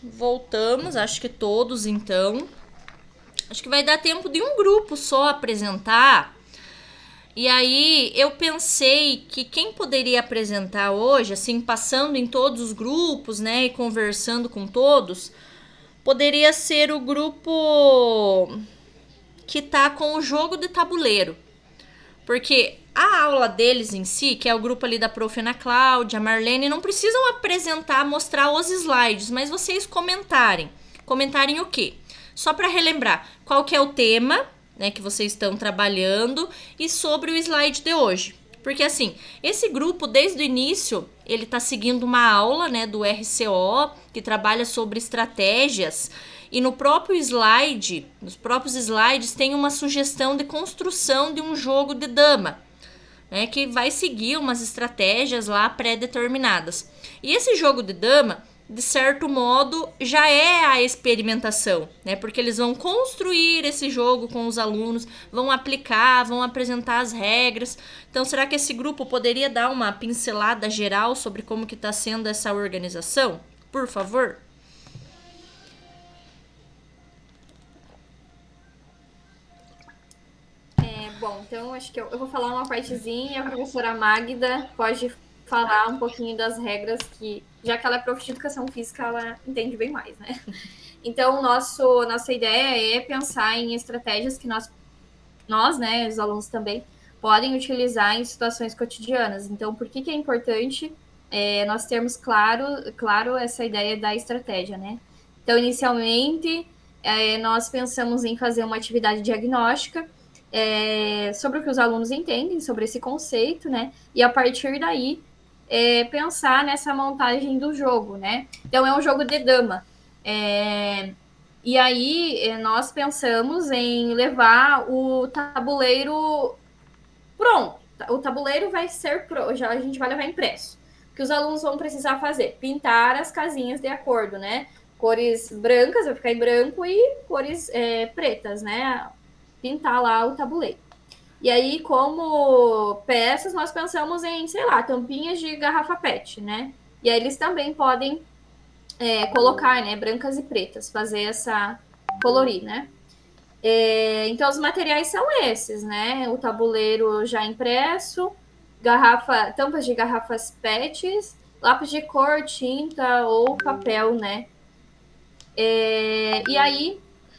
Voltamos, acho que todos então. Acho que vai dar tempo de um grupo só apresentar. E aí eu pensei que quem poderia apresentar hoje, assim, passando em todos os grupos, né, e conversando com todos, poderia ser o grupo que tá com o jogo de tabuleiro. Porque a aula deles em si, que é o grupo ali da Prof. Ana Cláudia, a Marlene, não precisam apresentar, mostrar os slides, mas vocês comentarem. Comentarem o quê? Só para relembrar qual que é o tema, né, que vocês estão trabalhando e sobre o slide de hoje. Porque assim, esse grupo desde o início, ele tá seguindo uma aula, né, do RCO, que trabalha sobre estratégias. E no próprio slide, nos próprios slides, tem uma sugestão de construção de um jogo de dama, né, que vai seguir umas estratégias lá pré-determinadas. E esse jogo de dama, de certo modo, já é a experimentação, né, porque eles vão construir esse jogo com os alunos, vão aplicar, vão apresentar as regras. Então, será que esse grupo poderia dar uma pincelada geral sobre como que está sendo essa organização? Por favor. Bom, então acho que eu vou falar uma partezinha e a professora Magda pode falar um pouquinho das regras que, já que ela é prof de educação física, ela entende bem mais, né? Então, nossa ideia é pensar em estratégias que nós, né, os alunos também, podem utilizar em situações cotidianas. Então, por que é importante nós termos claro essa ideia da estratégia, né? Então, inicialmente, nós pensamos em fazer uma atividade diagnóstica sobre o que os alunos entendem sobre esse conceito, né? E a partir daí pensar nessa montagem do jogo, né? Então é um jogo de dama. E aí nós pensamos em levar o tabuleiro pronto. O tabuleiro vai ser a gente vai levar impresso. O que os alunos vão precisar fazer? Pintar as casinhas de acordo, né? Cores brancas, vai ficar em branco, e cores pretas, né? Pintar lá o tabuleiro. E aí, como peças, nós pensamos em, sei lá, tampinhas de garrafa PET, né? E aí eles também podem colocar, né, brancas e pretas, fazer essa colorir, né? Então, os materiais são esses, né? O tabuleiro já impresso, tampas de garrafas PET, lápis de cor, tinta ou papel, né? E aí,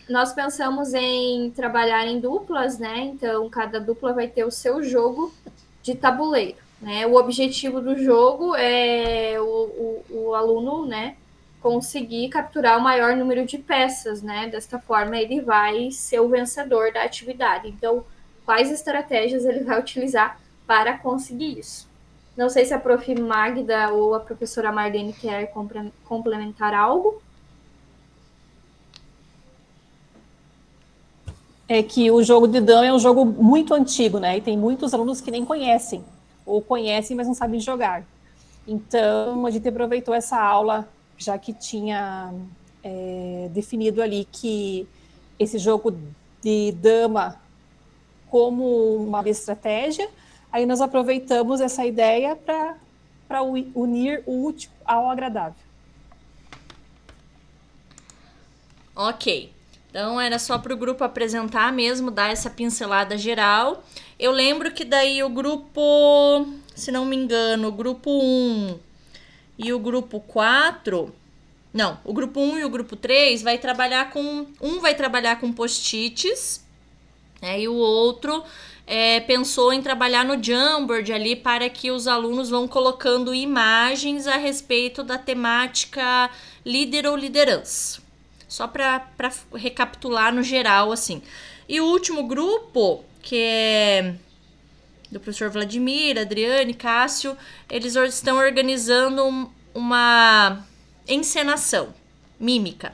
nós pensamos em trabalhar em duplas, né? Então, cada dupla vai ter o seu jogo de tabuleiro, né? O objetivo do jogo é o aluno, né, conseguir capturar o maior número de peças, né? Desta forma, ele vai ser o vencedor da atividade. Então, quais estratégias ele vai utilizar para conseguir isso? Não sei se a prof. Magda ou a professora Marlene quer complementar algo. É que o jogo de dama é um jogo muito antigo, né? E tem muitos alunos que nem conhecem, ou conhecem, mas não sabem jogar. Então, a gente aproveitou essa aula, já que tinha definido ali que esse jogo de dama como uma estratégia, aí nós aproveitamos essa ideia para unir o útil ao agradável. Ok. Então, era só para o grupo apresentar mesmo, dar essa pincelada geral. Eu lembro que daí o grupo, se não me engano, o grupo 1 e o grupo 4... Não, o grupo 1 e o grupo 3 vai trabalhar com... Um vai trabalhar com post-its E o outro pensou em trabalhar no Jamboard ali para que os alunos vão colocando imagens a respeito da temática líder ou liderança. Só para recapitular no geral, assim. E o último grupo, que é do professor Vladimir, Adriane, Cássio, eles estão organizando uma encenação mímica.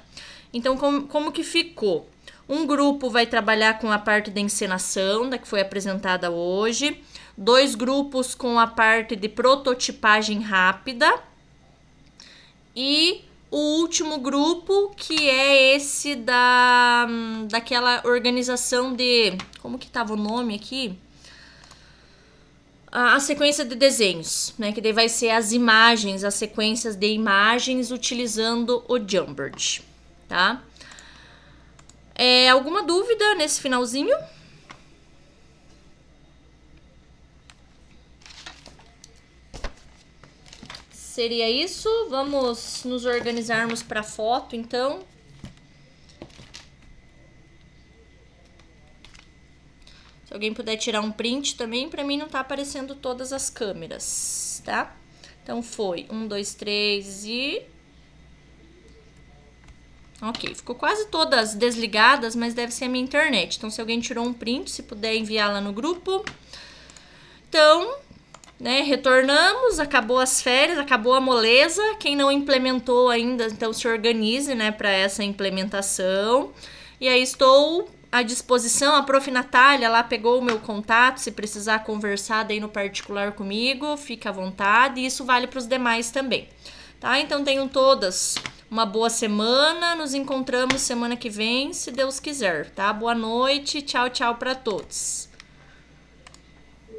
Então, como que ficou? Um grupo vai trabalhar com a parte da encenação, da que foi apresentada hoje. 2 grupos com a parte de prototipagem rápida. E o último grupo, que é esse daquela organização de... Como que estava o nome aqui? A sequência de desenhos, né? Que daí vai ser as imagens, as sequências de imagens utilizando o Jamboard, tá? Alguma dúvida nesse finalzinho? Seria isso? Vamos nos organizarmos para foto, então. Se alguém puder tirar um print também, para mim não tá aparecendo todas as câmeras, tá? Então foi 1, 2, 3 e... Ok, ficou quase todas desligadas, mas deve ser a minha internet. Então, se alguém tirou um print, se puder enviar lá no grupo. Então, né, retornamos, acabou as férias, acabou a moleza. Quem não implementou ainda, então se organize, né, para essa implementação. E aí estou à disposição, a Prof. Natália lá pegou o meu contato, se precisar conversar daí no particular comigo, fica à vontade. E isso vale para os demais também, tá? Então, tenham todas uma boa semana, nos encontramos semana que vem, se Deus quiser, tá? Boa noite, tchau, tchau para todos.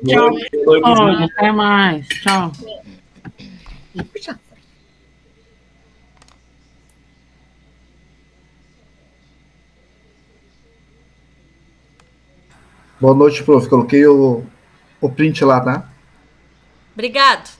Tchau, até mais, tchau. Boa noite, prof. Coloquei o print lá, tá? Obrigado.